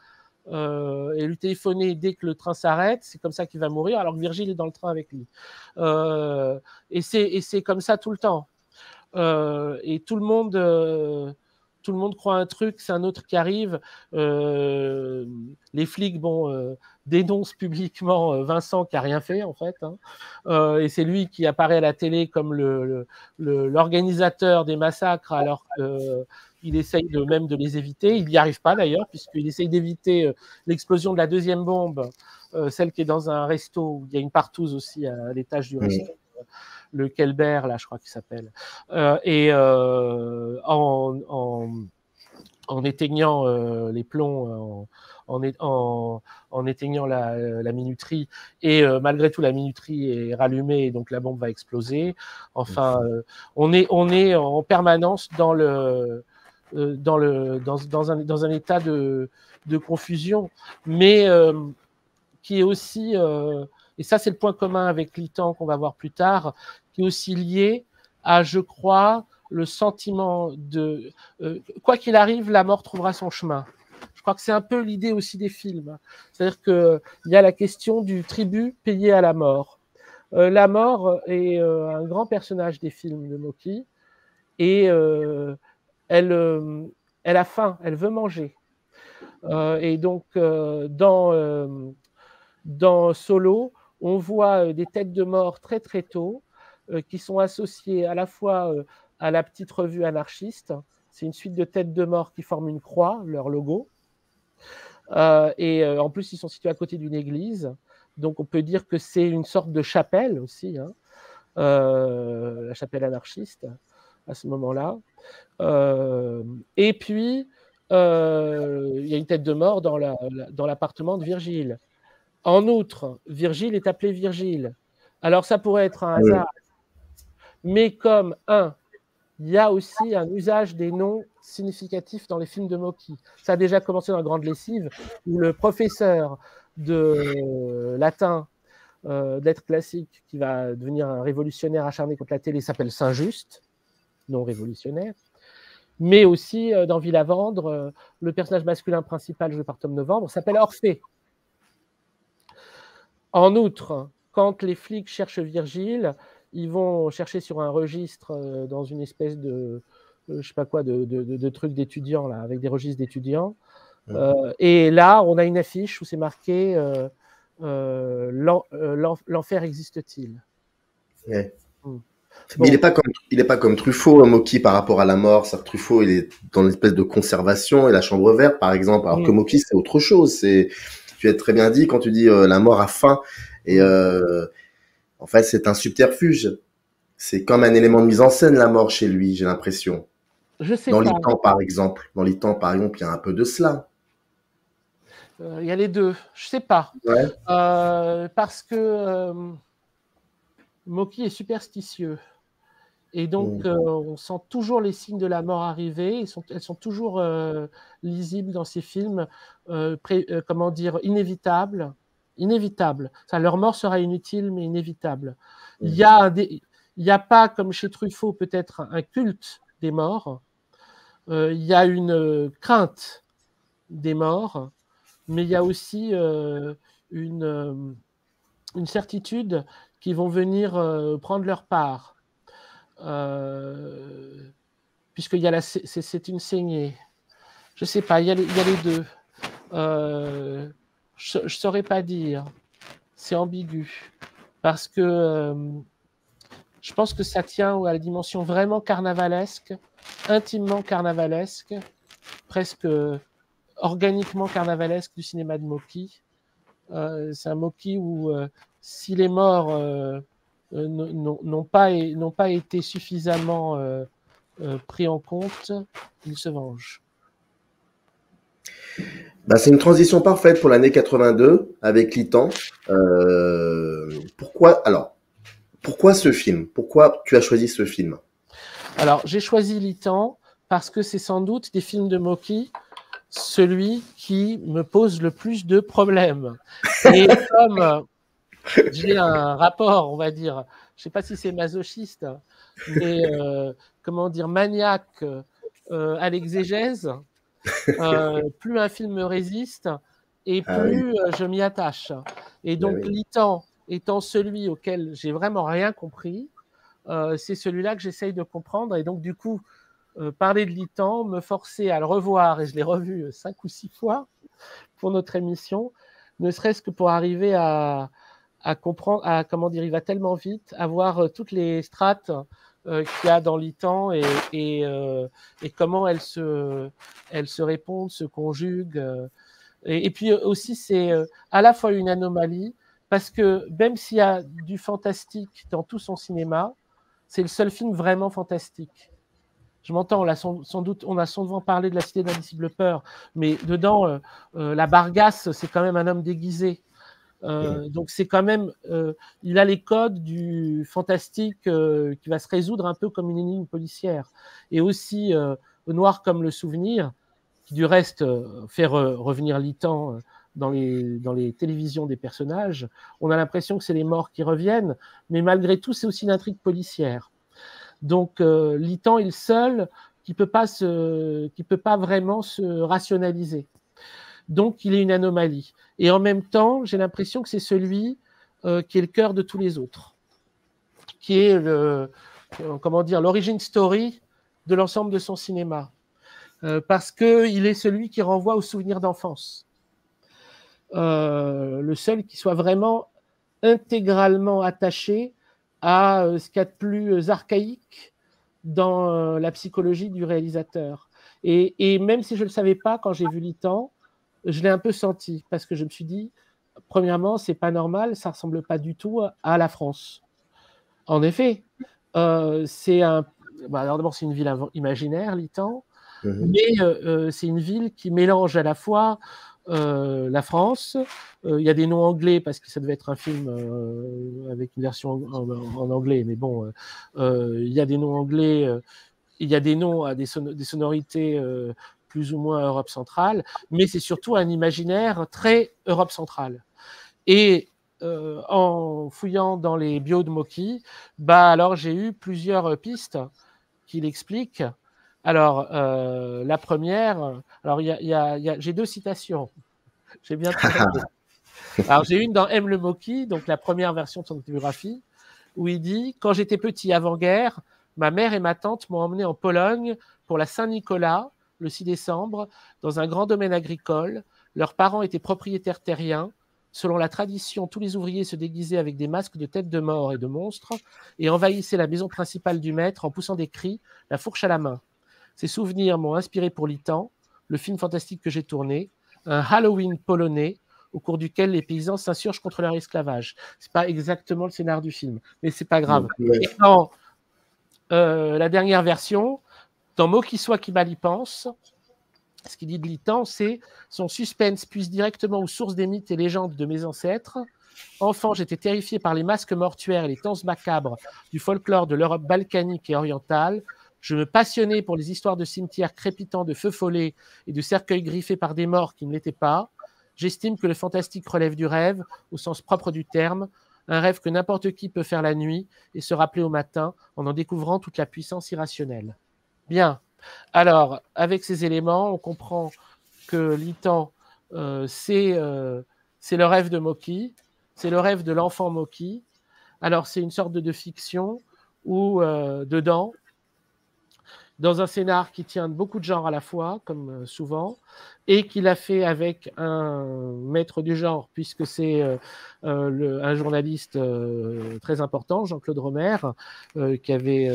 et lui téléphoner dès que le train s'arrête. C'est comme ça qu'il va mourir, alors que Virgile est dans le train avec lui. Et c'est comme ça tout le temps. Et tout le monde croit un truc, c'est un autre qui arrive. Les flics dénoncent publiquement Vincent qui n'a rien fait, en fait. Hein. Et c'est lui qui apparaît à la télé comme l'organisateur des massacres, alors qu'il essaye même de les éviter. Il n'y arrive pas, d'ailleurs, puisqu'il essaye d'éviter l'explosion de la deuxième bombe, celle qui est dans un resto, où il y a une partouze aussi à l'étage du resto. Le Kelber, là, je crois qu'il s'appelle, en éteignant les plombs, en éteignant la minuterie, et malgré tout, la minuterie est rallumée, et donc la bombe va exploser. Enfin, on est en permanence dans un état de confusion, mais qui est aussi... et ça, c'est le point commun avec Litan qu'on va voir plus tard, qui est aussi lié à, je crois, le sentiment de... quoi qu'il arrive, la mort trouvera son chemin. Je crois que c'est un peu l'idée aussi des films. C'est-à-dire qu'il y a la question du tribut payé à la mort. La mort est un grand personnage des films de Mocky, et elle a faim, elle veut manger. Et donc, dans Solo, on voit des têtes de mort très très tôt, qui sont associées à la fois à la petite revue anarchiste. C'est une suite de têtes de mort qui forment une croix, leur logo. Et en plus, ils sont situés à côté d'une église. Donc on peut dire que c'est une sorte de chapelle aussi, hein, la chapelle anarchiste à ce moment-là. Et puis, il y a une tête de mort dans l'appartement de Virgile. En outre, Virgile est appelé Virgile. Alors, ça pourrait être un hasard, mais comme il y a aussi un usage des noms significatifs dans les films de Mocky. Ça a déjà commencé dans La Grande Lessive, où le professeur de latin, d'être classique, qui va devenir un révolutionnaire acharné contre la télé, s'appelle Saint-Just, non révolutionnaire. Mais aussi, dans Ville à vendre, le personnage masculin principal joué par Tom Novembre s'appelle Orphée. En outre, quand les flics cherchent Virgile, ils vont chercher sur un registre dans une espèce de, je sais pas quoi, de truc d'étudiants, là, avec des registres d'étudiants. Et là, on a une affiche où c'est marqué l'enfer existe-t-il. Ouais. Mais il n'est pas comme Truffaut, Mocky, par rapport à la mort. Truffaut, il est dans une espèce de conservation et la chambre verte, par exemple. Alors que Mocky, c'est autre chose. Tu as très bien dit quand tu dis la mort a faim. Et en fait, c'est un subterfuge. C'est comme un élément de mise en scène, la mort, chez lui, j'ai l'impression. Dans Litan, par exemple. Dans Litan, par exemple, il y a un peu de cela. Il y a les deux. Je sais pas. Ouais. Parce que Mocky est superstitieux. Et donc, on sent toujours les signes de la mort arriver. Elles sont toujours lisibles dans ces films, comment dire, inévitables. Leur mort sera inutile, mais inévitable. Il y a pas, comme chez Truffaut, peut-être un culte des morts. Il y a une crainte des morts, mais il y a aussi une certitude qu'ils vont venir prendre leur part. Puisqu'il y a c'est une saignée. Je sais pas, il y a les deux. Je saurais pas dire. C'est ambigu. Parce que je pense que ça tient à la dimension vraiment carnavalesque, intimement carnavalesque, presque organiquement carnavalesque du cinéma de Mocky. C'est un Mocky où si les morts n'ont pas été suffisamment pris en compte, ils se vengent. Bah, c'est une transition parfaite pour l'année 82 avec Litan. Pourquoi ce film? Pourquoi tu as choisi ce film? Alors, j'ai choisi Litan parce que c'est sans doute des films de Mocky celui qui me pose le plus de problèmes. Et comme j'ai un rapport, on va dire, je ne sais pas si c'est masochiste, mais comment dire, maniaque à l'exégèse, plus un film me résiste et plus je m'y attache. Et donc, Litan étant celui auquel j'ai vraiment rien compris, c'est celui-là que j'essaye de comprendre. Et donc, du coup, parler de Litan, me forcer à le revoir, et je l'ai revu 5 ou 6 fois pour notre émission, ne serait-ce que pour arriver à comprendre, comment dire, il va tellement vite, à voir toutes les strates qu'il y a dans Litan et comment elles se répondent, se conjuguent. Et puis aussi, c'est à la fois une anomalie, parce que même s'il y a du fantastique dans tout son cinéma, c'est le seul film vraiment fantastique. Je m'entends, on a souvent parlé de La Cité de l'Indicible Peur, mais dedans, la Bargasse, c'est quand même un homme déguisé. Donc c'est quand même, il a les codes du fantastique qui va se résoudre un peu comme une énigme policière. Et aussi Noir comme le souvenir, qui du reste fait revenir Litan dans les télévisions des personnages. On a l'impression que c'est les morts qui reviennent, mais malgré tout, c'est aussi une intrigue policière. Donc Litan est le seul qui peut pas vraiment se rationaliser. Donc il est une anomalie. Et en même temps, j'ai l'impression que c'est celui qui est le cœur de tous les autres, qui est l'origin story de l'ensemble de son cinéma, parce qu'il est celui qui renvoie aux souvenirs d'enfance. Le seul qui soit vraiment intégralement attaché à ce qu'il y a de plus archaïque dans la psychologie du réalisateur. Et même si je ne le savais pas quand j'ai vu Litan, je l'ai un peu senti, parce que je me suis dit, premièrement, c'est pas normal, ça ressemble pas du tout à la France. En effet, c'est alors d'abord, c'est une ville imaginaire, Litan, mais c'est une ville qui mélange à la fois la France, il y a des noms anglais parce que ça devait être un film avec une version en anglais, mais bon, il y a des noms anglais, il y a des noms à des sonorités plus ou moins Europe centrale, mais c'est surtout un imaginaire très Europe centrale. Et en fouillant dans les bios de Mocky, alors j'ai eu plusieurs pistes qui l'expliquent. Alors, la première, alors j'ai 2 citations. J'ai bien travaillé. Alors, j'ai une dans M. le Mocky, donc la première version de son autobiographie, où il dit « Quand j'étais petit avant-guerre, ma mère et ma tante m'ont emmené en Pologne pour la Saint-Nicolas, le 6 décembre, dans un grand domaine agricole. Leurs parents étaient propriétaires terriens. Selon la tradition, tous les ouvriers se déguisaient avec des masques de têtes de mort et de monstres et envahissaient la maison principale du maître en poussant des cris, la fourche à la main. Ces souvenirs m'ont inspiré pour Litan, le film fantastique que j'ai tourné, un Halloween polonais au cours duquel les paysans s'insurgent contre leur esclavage. » C'est pas exactement le scénario du film, mais c'est pas grave. Et dans la dernière version, dans Mot qui soit qui mal y pense, ce qu'il dit de Litan, c'est « Son suspense puise directement aux sources des mythes et légendes de mes ancêtres. Enfant, j'étais terrifié par les masques mortuaires et les danses macabres du folklore de l'Europe balkanique et orientale. Je me passionnais pour les histoires de cimetières crépitants de feux follets et de cercueils griffés par des morts qui ne l'étaient pas. J'estime que le fantastique relève du rêve, au sens propre du terme, un rêve que n'importe qui peut faire la nuit et se rappeler au matin en découvrant toute la puissance irrationnelle. » Bien. Alors, avec ces éléments, on comprend que Litan, c'est le rêve de Mocky, c'est le rêve de l'enfant Mocky. Alors, c'est une sorte de fiction où, dedans, dans un scénar qui tient de beaucoup de genres à la fois, comme souvent, et qu'il a fait avec un maître du genre, puisque c'est un journaliste très important, Jean-Claude Romer, qui avait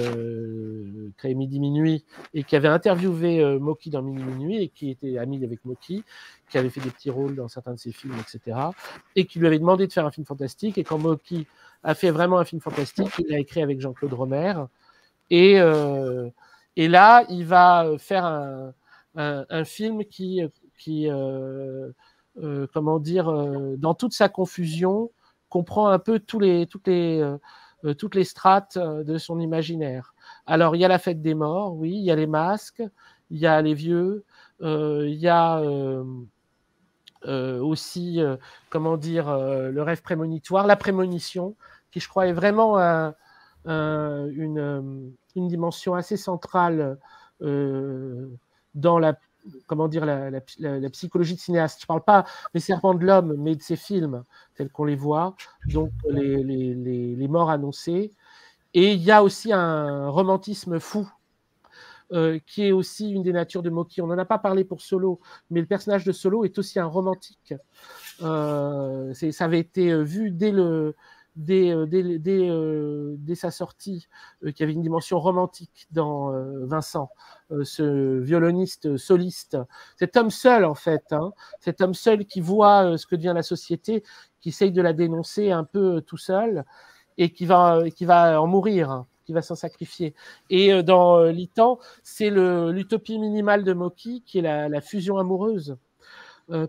créé Midi Minuit et qui avait interviewé Mocky dans Midi Minuit et qui était ami avec Mocky, qui avait fait des petits rôles dans certains de ses films, etc. Et qui lui avait demandé de faire un film fantastique. Et quand Mocky a fait vraiment un film fantastique, il l'a écrit avec Jean-Claude Romer. Et là, il va faire un film qui comment dire, dans toute sa confusion, comprend un peu toutes les strates de son imaginaire. Alors, il y a la fête des morts, oui, il y a les masques, il y a les vieux, il y a aussi, comment dire, le rêve prémonitoire, la prémonition, qui je crois est vraiment une dimension assez centrale dans comment dire, la psychologie de cinéaste. Je ne parle pas nécessairement de l'homme, mais de ses films tels qu'on les voit, donc les morts annoncées. Et il y a aussi un romantisme fou, qui est aussi une des natures de Mocky. On n'en a pas parlé pour Solo, mais le personnage de Solo est aussi un romantique. Ça avait été vu dès sa sortie, qu'il y avait une dimension romantique dans Vincent, ce violoniste soliste, cet homme seul en fait, hein, cet homme seul qui voit ce que devient la société, qui essaye de la dénoncer un peu tout seul et qui va en mourir, qui va s'en sacrifier. Et dans Litan, c'est l'utopie minimale de Mocky qui est la fusion amoureuse,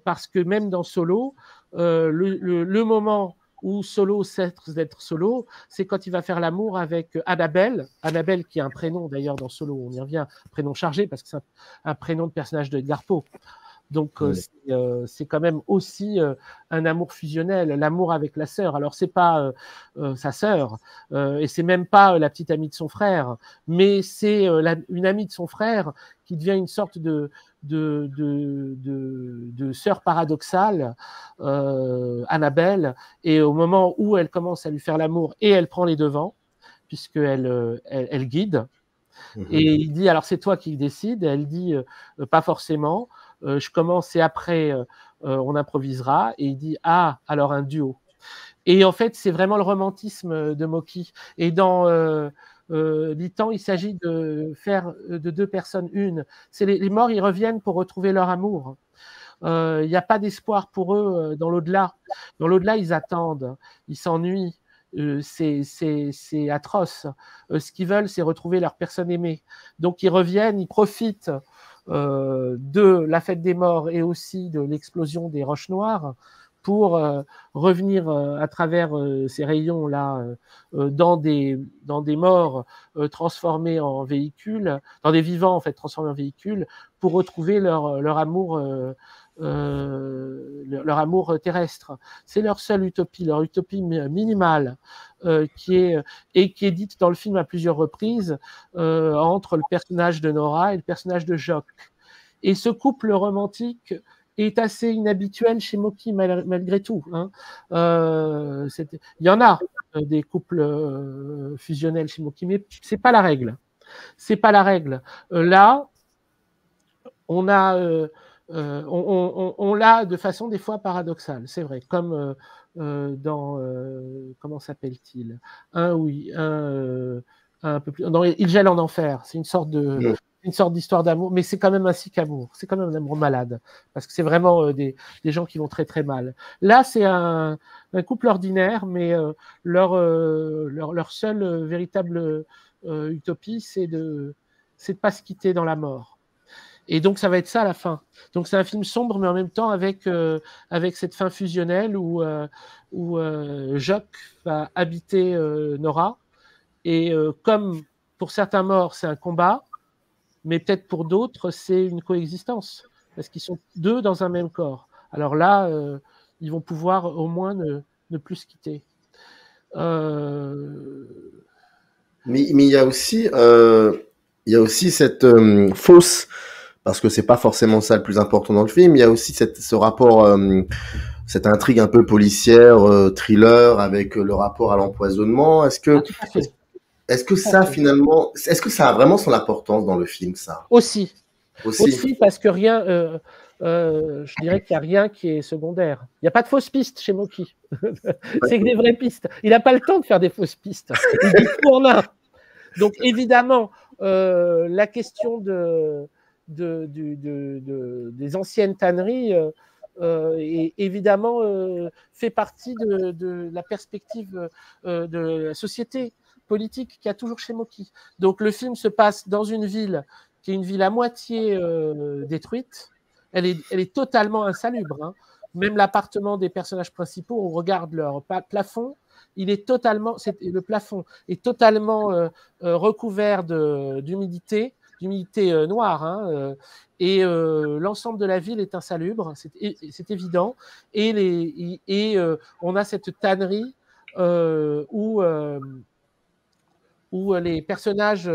parce que même dans Solo, le moment où Solo cesse d'être Solo, c'est quand il va faire l'amour avec Annabelle, qui a un prénom d'ailleurs dans Solo, on y revient, un prénom chargé parce que c'est un prénom de personnage de Edgar Poe. Donc c'est quand même aussi un amour fusionnel, l'amour avec la sœur. Alors c'est pas sa sœur, et c'est même pas la petite amie de son frère, mais c'est une amie de son frère qui devient une sorte de sœur paradoxale, Annabelle. Et au moment où elle commence à lui faire l'amour, et elle prend les devants, puisqu'elle elle guide. Et il dit, alors c'est toi qui décides. Elle dit, pas forcément. Je commence et après on improvisera. Et il dit, ah, alors un duo. Et en fait, c'est vraiment le romantisme de Mocky. Et dans Litan, il s'agit de faire de deux personnes une. C'est les morts, ils reviennent pour retrouver leur amour. Il n'y a pas d'espoir pour eux dans l'au-delà. Dans l'au-delà, ils attendent, ils s'ennuient. C'est atroce. Ce qu'ils veulent, c'est retrouver leur personne aimée. Donc, ils reviennent, ils profitent de la fête des morts et aussi de l'explosion des roches noires pour revenir à travers ces rayons-là dans des morts transformés en véhicules, dans des vivants en fait transformés en véhicules, pour retrouver leur amour terrestre. C'est leur seule utopie, leur utopie minimale, qui est dite dans le film à plusieurs reprises entre le personnage de Nora et le personnage de Jock. Et ce couple romantique est assez inhabituel chez Mocky malgré tout. Hein. Il y en a des couples fusionnels chez Mocky, mais c'est pas la règle. C'est pas la règle. Là, on a on l'a de façon des fois paradoxale, c'est vrai, comme dans comment s'appelle-t-il, un peu plus dans Il gèle en enfer. C'est une sorte d'histoire d'amour, mais c'est quand même un sick amour, c'est quand même un amour malade, parce que c'est vraiment des gens qui vont très très mal. Là, c'est un couple ordinaire, mais leur seule véritable utopie, c'est de pas se quitter dans la mort. Et donc, ça va être ça à la fin. Donc, c'est un film sombre, mais en même temps avec cette fin fusionnelle où Jock va habiter Nora. Et comme pour certains morts, c'est un combat, mais peut-être pour d'autres, c'est une coexistence, parce qu'ils sont deux dans un même corps. Alors là, ils vont pouvoir au moins ne plus se quitter. Mais il y a aussi cette fausse, parce que c'est pas forcément ça le plus important dans le film, il y a aussi ce rapport, cette intrigue un peu policière, thriller, avec le rapport à l'empoisonnement. Est-ce que ça, finalement, est-ce que ça a vraiment son importance dans le film, ça? Aussi, parce que rien, je dirais qu'il n'y a rien qui est secondaire. Il n'y a pas de fausses pistes chez Mocky. C'est que des vraies pistes. Il n'a pas le temps de faire des fausses pistes. Il dit tout en un. Donc, évidemment, la question des anciennes tanneries évidemment fait partie de la perspective de la société politique qu'il y a toujours chez Mocky. Donc le film se passe dans une ville qui est une ville à moitié détruite. elle est totalement insalubre. Hein. Même l'appartement des personnages principaux, on regarde leur plafond, le plafond est totalement recouvert d'humidité noire. Hein, et l'ensemble de la ville est insalubre, c'est évident. Et on a cette tannerie où les personnages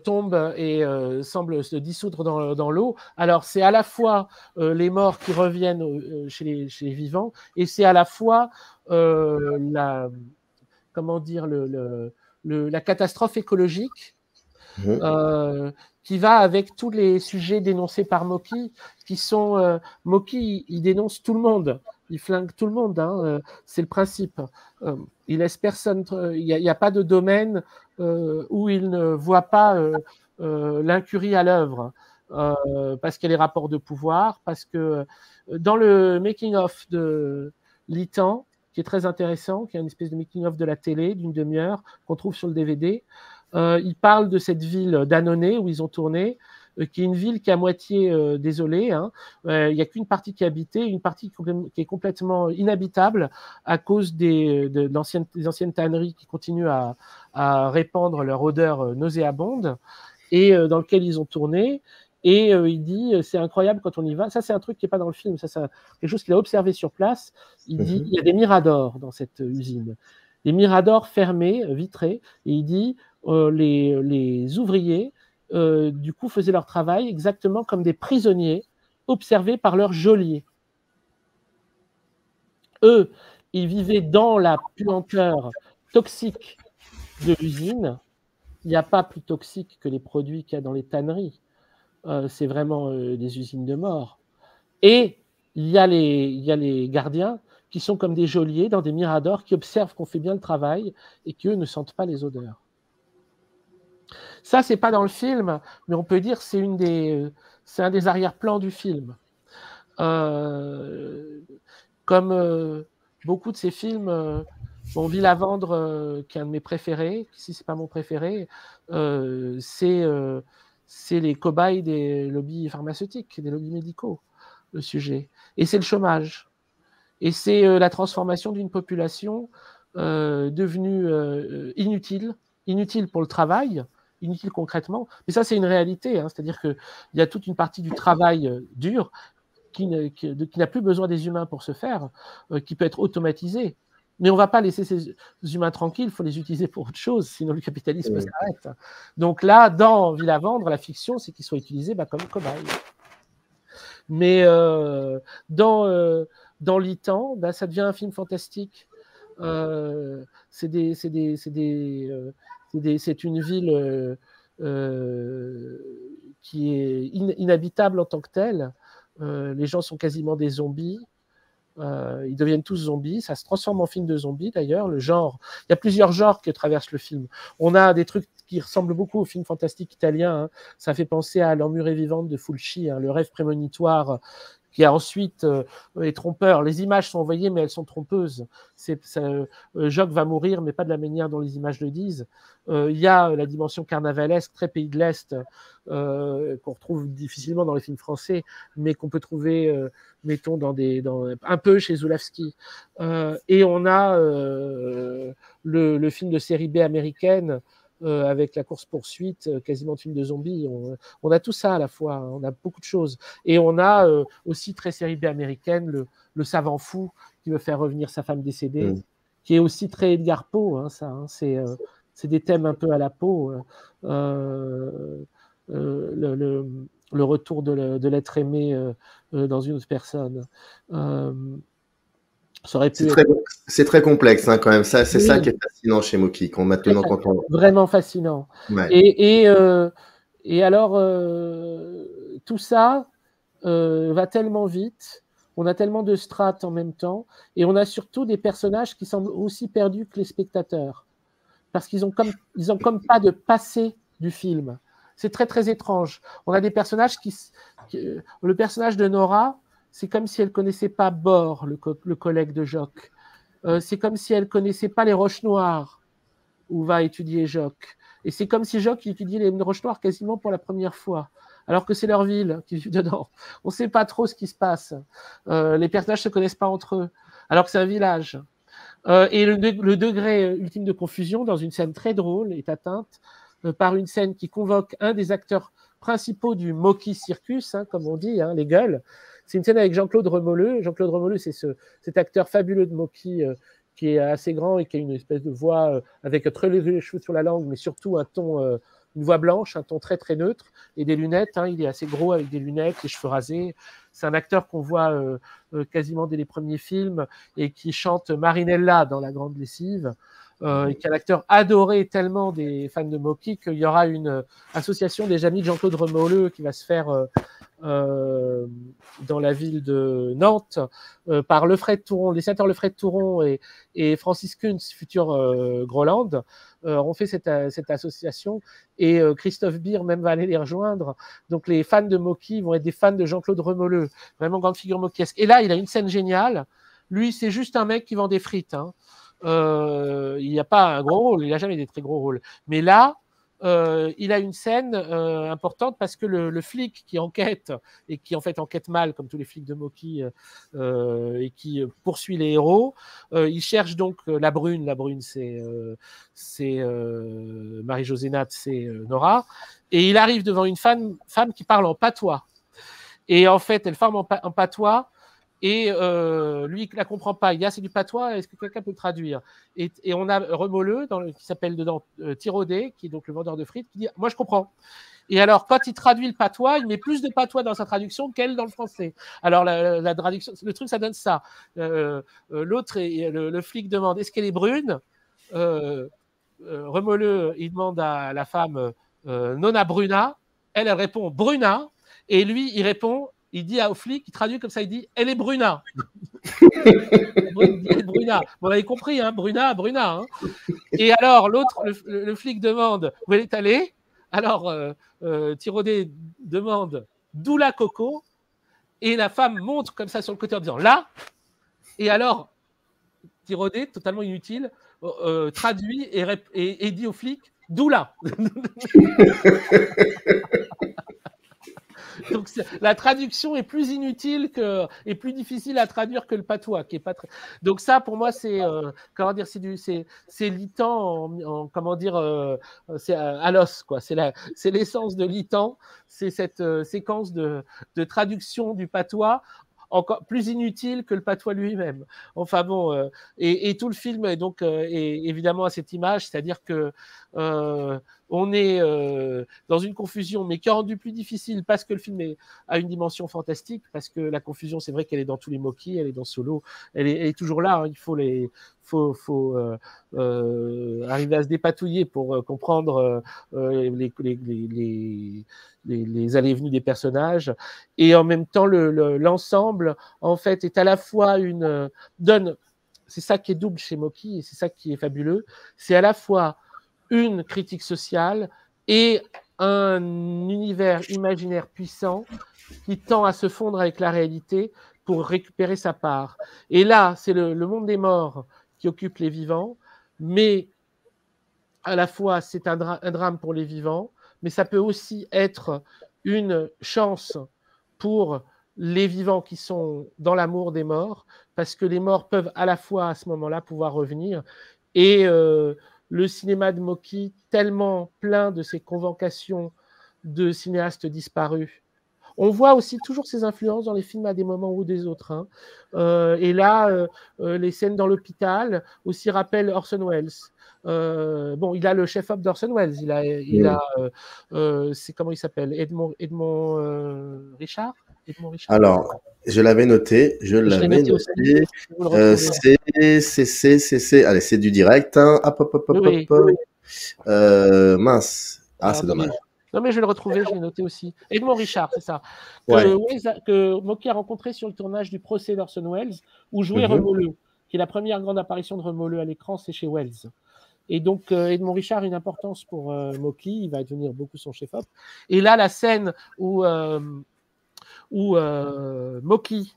tombent et semblent se dissoudre dans l'eau. Alors, c'est à la fois les morts qui reviennent chez les vivants, et c'est à la fois la catastrophe écologique qui va avec tous les sujets dénoncés par Mocky, qui sont... Mocky, il dénonce tout le monde. Il flingue tout le monde, hein, c'est le principe. Il laisse personne. Il n'y a pas de domaine où il ne voit pas l'incurie à l'œuvre, parce qu'il y a les rapports de pouvoir, parce que dans le making-of de Litan, qui est très intéressant, qui est une espèce de making-of de la télé d'une demi-heure qu'on trouve sur le DVD, il parle de cette ville d'Annonay où ils ont tourné, qui est une ville qui est à moitié désolée. Hein. Il n'y a qu'une partie qui est habitée, une partie qui est complètement inhabitable à cause des anciennes tanneries qui continuent à répandre leur odeur nauséabonde, et dans lequel ils ont tourné. Et il dit, c'est incroyable quand on y va. Ça, c'est un truc qui n'est pas dans le film. Ça, c'est quelque chose qu'il a observé sur place. Il dit, il y a des miradors dans cette usine. Des miradors fermés, vitrés. Et il dit, les ouvriers, du coup, faisaient leur travail exactement comme des prisonniers observés par leurs geôliers. Eux, ils vivaient dans la puanteur toxique de l'usine. Il n'y a pas plus toxique que les produits qu'il y a dans les tanneries. C'est vraiment des usines de mort. Et il y a les gardiens qui sont comme des geôliers dans des miradors qui observent qu'on fait bien le travail et qui, eux, ne sentent pas les odeurs. Ça, c'est pas dans le film, mais on peut dire que c'est un des arrière-plans du film. Comme beaucoup de ces films, Ville à vendre, qui est un de mes préférés, si c'est pas mon préféré, c'est les cobayes des lobbies pharmaceutiques, des lobbies médicaux, le sujet. Et c'est le chômage. Et c'est la transformation d'une population devenue inutile pour le travail, inutile concrètement. Mais ça, c'est une réalité. Hein, c'est-à-dire qu'il y a toute une partie du travail dur qui n'a plus besoin des humains pour se faire, qui peut être automatisé. Mais on ne va pas laisser ces humains tranquilles, il faut les utiliser pour autre chose, sinon le capitalisme s'arrête. Donc là, dans Ville à vendre, la fiction, c'est qu'ils soient utilisés comme cobayes. Mais dans Litan, ça devient un film fantastique. C'est une ville qui est inhabitable en tant que telle. Les gens sont quasiment des zombies. Ils deviennent tous zombies. Ça se transforme en film de zombies, d'ailleurs. Le genre, il y a plusieurs genres qui traversent le film. On a des trucs qui ressemblent beaucoup au film fantastique italien. Hein. Ça fait penser à L'Emmurée vivante de Fulci, hein, le rêve prémonitoire qui a ensuite est trompeur. Les images sont envoyées, mais elles sont trompeuses. Jock va mourir, mais pas de la manière dont les images le disent. Il y a la dimension carnavalesque, très pays de l'Est, qu'on retrouve difficilement dans les films français, mais qu'on peut trouver, mettons, un peu chez Zulawski. Et on a le film de série B américaine, avec la course-poursuite, quasiment film de zombies. On a tout ça à la fois, hein, on a beaucoup de choses. Et on a aussi, très série B américaine, le savant fou qui veut faire revenir sa femme décédée, qui est aussi très Edgar Poe, hein, ça. Hein, c'est des thèmes un peu à la Poe. Le retour de l'être aimé dans une autre personne. C'est très complexe, hein, quand même. Ça, c'est ça qui est fascinant chez Mocky. Maintenant, quand on... Vraiment fascinant. Ouais. Et alors, tout ça va tellement vite, on a tellement de strates en même temps, et on a surtout des personnages qui semblent aussi perdus que les spectateurs, parce qu'ils ont comme pas de passé du film. C'est très, très étrange. On a des personnages le personnage de Nora, c'est comme si elle ne connaissait pas Bor, le collègue de Jock. C'est comme si elle ne connaissait pas les Roches Noires, où va étudier Jock. Et c'est comme si Jock étudiait les Roches Noires quasiment pour la première fois. alors que c'est leur ville qui vit dedans. On ne sait pas trop ce qui se passe. Les personnages ne se connaissent pas entre eux, alors que c'est un village. Et le degré ultime de confusion, dans une scène très drôle, est atteinte par une scène qui convoque un des acteurs principaux du Mocky Circus, hein, comme on dit, hein, les gueules. C'est une scène avec Jean-Claude Remoleux. Jean-Claude Remoleux, c'est cet acteur fabuleux de Mocky qui est assez grand et qui a une espèce de voix avec très les cheveux sur la langue, mais surtout un ton, une voix blanche, un ton très très neutre et des lunettes. Hein, il est assez gros avec des lunettes, les cheveux rasés. C'est un acteur qu'on voit quasiment dès les premiers films et qui chante Marinella dans La Grande Lessive. Et qui est un acteur adoré tellement des fans de Mocky qu'il y aura une association des amis de Jean-Claude Remoleux qui va se faire dans la ville de Nantes par Lefred Touron, les sénateurs Lefred Touron et Francis Kuntz, futur Groland, ont fait cette association et Christophe Beer même va aller les rejoindre. Donc les fans de Mocky vont être des fans de Jean-Claude Remoleux, vraiment grande figure mockesque. Et là, il a une scène géniale. Lui, c'est juste un mec qui vend des frites. Hein. Il n'y a pas un gros rôle, il n'a jamais des très gros rôles. Mais là, il a une scène importante parce que le flic qui enquête et qui en fait enquête mal comme tous les flics de Mocky et qui poursuit les héros, il cherche donc la brune. La brune, c'est Marie-Josée Nat, c'est Nora, et il arrive devant une femme qui parle en patois. Et en fait, elle parle en patois. Et lui, il ne la comprend pas. Il dit, ah, c'est du patois, est-ce que quelqu'un peut le traduire? Et on a Remoleux, qui s'appelle dedans Thiraudet, qui est donc le vendeur de frites, qui dit, moi, je comprends. Et alors, quand il traduit le patois, il met plus de patois dans sa traduction qu'elle dans le français. Alors, la traduction, le truc, ça donne ça. L'autre, le flic demande, est-ce qu'elle est brune? Remoleux, il demande à la femme, Nona Bruna. Elle répond, Bruna. Et lui, il répond, il dit au flic, il traduit comme ça, il dit « Elle est Bruna ». Bruna. Bon, on avait compris, hein, Bruna. Hein. Et alors, l'autre, le flic demande « Où elle est allée ?» Alors, Thiraudet demande « D'où la coco ?» Et la femme montre comme ça sur le côté en disant « Là ?» Et alors, Thiraudet, totalement inutile, traduit et dit au flic « D'où là ?» Donc la traduction est plus inutile et plus difficile à traduire que le patois, qui est pas très... Donc ça, pour moi, c'est comment dire, c'est Litan comment dire, c'est à l'os, quoi. C'est l'essence de Litan, c'est cette séquence de traduction du patois encore plus inutile que le patois lui-même. Enfin bon, et tout le film est donc est évidemment à cette image, c'est-à-dire que on est dans une confusion, mais qui est rendue plus difficile parce que le film a une dimension fantastique, parce que la confusion, c'est vrai qu'elle est dans tous les Mocky, elle est dans Solo, elle est toujours là. Hein, il faut arriver à se dépatouiller pour comprendre les allées et venues des personnages, et en même temps l'ensemble en fait est à la fois c'est ça qui est double chez Mocky et c'est ça qui est fabuleux, c'est à la fois une critique sociale et un univers imaginaire puissant qui tend à se fondre avec la réalité pour récupérer sa part. Et là, c'est le monde des morts qui occupe les vivants, mais à la fois c'est un drame pour les vivants, mais ça peut aussi être une chance pour les vivants qui sont dans l'amour des morts, parce que les morts peuvent à la fois à ce moment-là pouvoir revenir. Et le cinéma de Mocky, tellement plein de ces convocations de cinéastes disparus. On voit aussi toujours ses influences dans les films à des moments ou des autres. Hein. Et là, les scènes dans l'hôpital aussi rappellent Orson Welles. Bon, il a le chef-op d'Orson Welles. Il a c'est comment il s'appelle, Edmond Richard. Alors, je l'avais noté. Allez, c'est du direct. Hein. Oui. Mince. Ah, c'est dommage. Non, mais je vais le retrouver, je l'ai noté aussi. Edmond Richard, c'est ça. Que Mocky a rencontré sur le tournage du procès d'Orson Welles, où jouait Remoleux, qui est la première grande apparition de Remoleux à l'écran, c'est chez Welles. Et donc, Edmond Richard a une importance pour Mocky, il va devenir beaucoup son chef-op. Et là, la scène où Mocky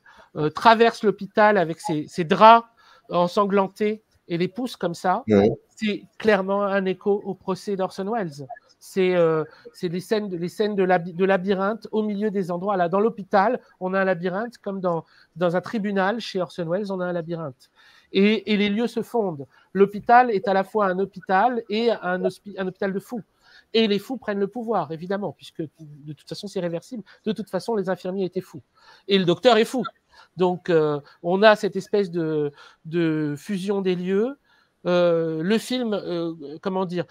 traverse l'hôpital avec ses draps ensanglantés et les pousse comme ça, c'est clairement un écho au procès d'Orson Welles. c'est les scènes de labyrinthe au milieu des endroits. Là, dans l'hôpital, on a un labyrinthe, comme dans un tribunal chez Orson Welles, on a un labyrinthe. Et les lieux se fondent. L'hôpital est à la fois un hôpital et un hôpital de fous. Et les fous prennent le pouvoir, évidemment, puisque de toute façon, c'est réversible. De toute façon, les infirmiers étaient fous. Et le docteur est fou. Donc, on a cette espèce de fusion des lieux. Le film, comment dire,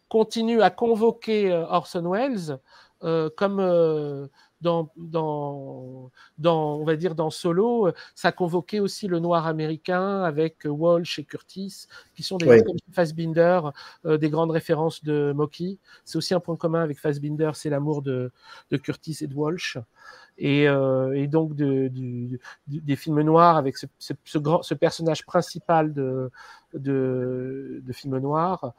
continue à convoquer Orson Welles comme on va dire dans Solo, ça convoquait aussi le noir américain avec Walsh et Curtis, qui sont des comme Fassbinder, des grandes références de Mocky. C'est aussi un point commun avec Fassbinder, c'est l'amour de Curtis et de Walsh. Et donc des films noirs avec ce personnage principal de films noirs.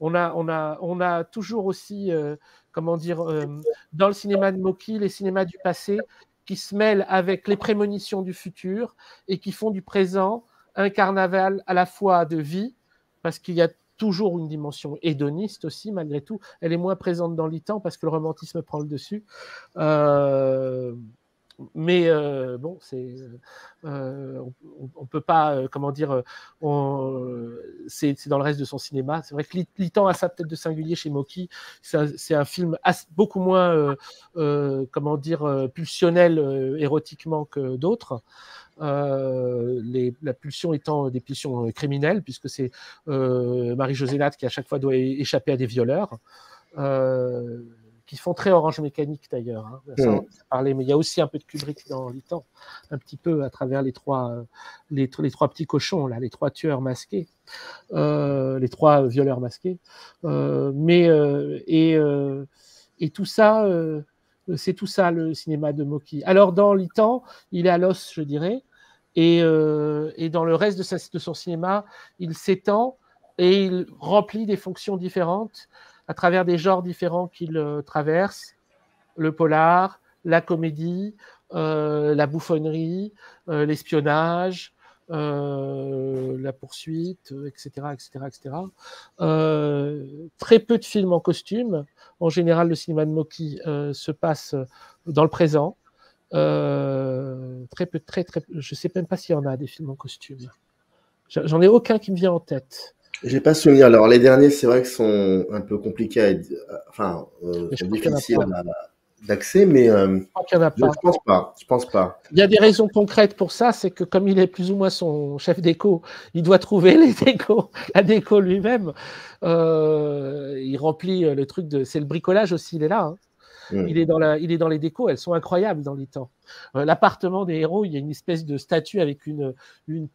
On a toujours aussi, comment dire, dans le cinéma de Mocky, les cinémas du passé qui se mêlent avec les prémonitions du futur et qui font du présent un carnaval à la fois de vie, parce qu'il y a toujours une dimension hédoniste aussi, malgré tout. Elle est moins présente dans l'Itan parce que le romantisme prend le dessus. Mais bon, on peut pas, comment dire, c'est dans le reste de son cinéma. C'est vrai que l'Itan a sa tête de singulier chez Mocky. C'est un film beaucoup moins, comment dire, pulsionnel érotiquement que d'autres. La pulsion étant des pulsions criminelles, puisque c'est Marie-José Latte qui à chaque fois doit échapper à des violeurs. Qui font très Orange Mécanique d'ailleurs. Hein. Mais il y a aussi un peu de Kubrick dans l'Itan, un petit peu à travers les trois petits cochons, là, les trois tueurs masqués, les trois violeurs masqués. Et tout ça, c'est tout ça le cinéma de Mocky. Alors dans l'Itan, il est à l'os, je dirais, et dans le reste de son cinéma, il s'étend et il remplit des fonctions différentes à travers des genres différents qu'il traverse, le polar, la comédie, la bouffonnerie, l'espionnage, la poursuite, etc. Très peu de films en costume. En général, le cinéma de Mocky se passe dans le présent. Très peu, je ne sais même pas s'il y en a des films en costume. J'en ai aucun qui me vient en tête. J'ai pas souvenir. Alors les derniers, c'est vrai que sont un peu compliqués, sont difficiles d'accès, mais je pense pas. Il y a des raisons concrètes pour ça, c'est que comme il est plus ou moins son chef déco, il doit trouver la déco lui-même. Il remplit le truc c'est le bricolage aussi, il est là. Hein. Il est dans les décos, elles sont incroyables dans l'Itan. L'appartement des héros, il y a une espèce de statue avec une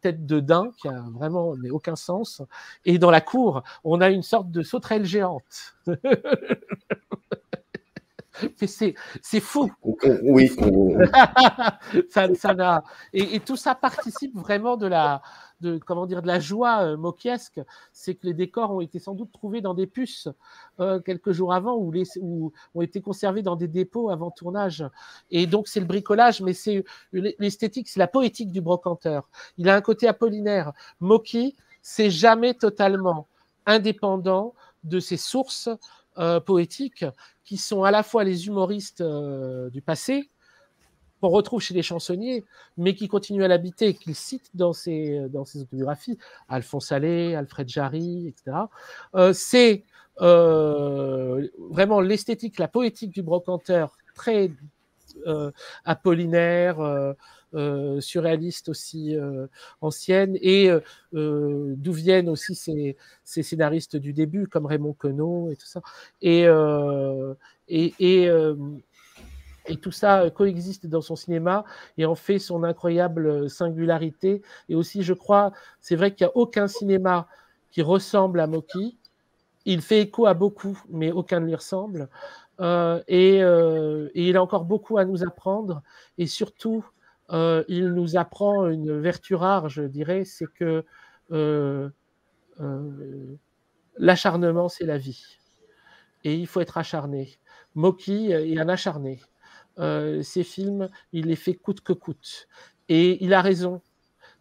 tête de daim qui a vraiment aucun sens. Et dans la cour, on a une sorte de sauterelle géante. C'est fou. Oui. Et tout ça participe vraiment de la joie moquiesque. C'est que les décors ont été sans doute trouvés dans des puces quelques jours avant ou ont été conservés dans des dépôts avant tournage. Et donc c'est le bricolage, mais c'est l'esthétique, c'est la poétique du brocanteur. Il a un côté apollinaire. Mocky, c'est jamais totalement indépendant de ses sources poétiques qui sont à la fois les humoristes du passé, qu'on retrouve chez les chansonniers, mais qui continuent à l'habiter, qu'il cite dans ses autobiographies, Alphonse Allais, Alfred Jarry, etc. C'est vraiment l'esthétique, la poétique du brocanteur, très apollinaire, surréaliste aussi ancienne, et d'où viennent aussi ces scénaristes du début, comme Raymond Queneau et tout ça. Et tout ça coexiste dans son cinéma et en fait son incroyable singularité. Et aussi, je crois, c'est vrai qu'il n'y a aucun cinéma qui ressemble à Mocky. Il fait écho à beaucoup, mais aucun ne lui ressemble. Et il a encore beaucoup à nous apprendre. Et surtout, il nous apprend une vertu rare, je dirais, c'est que l'acharnement, c'est la vie. Et il faut être acharné. Mocky est un acharné. Ces films, il les fait coûte que coûte. Et il a raison.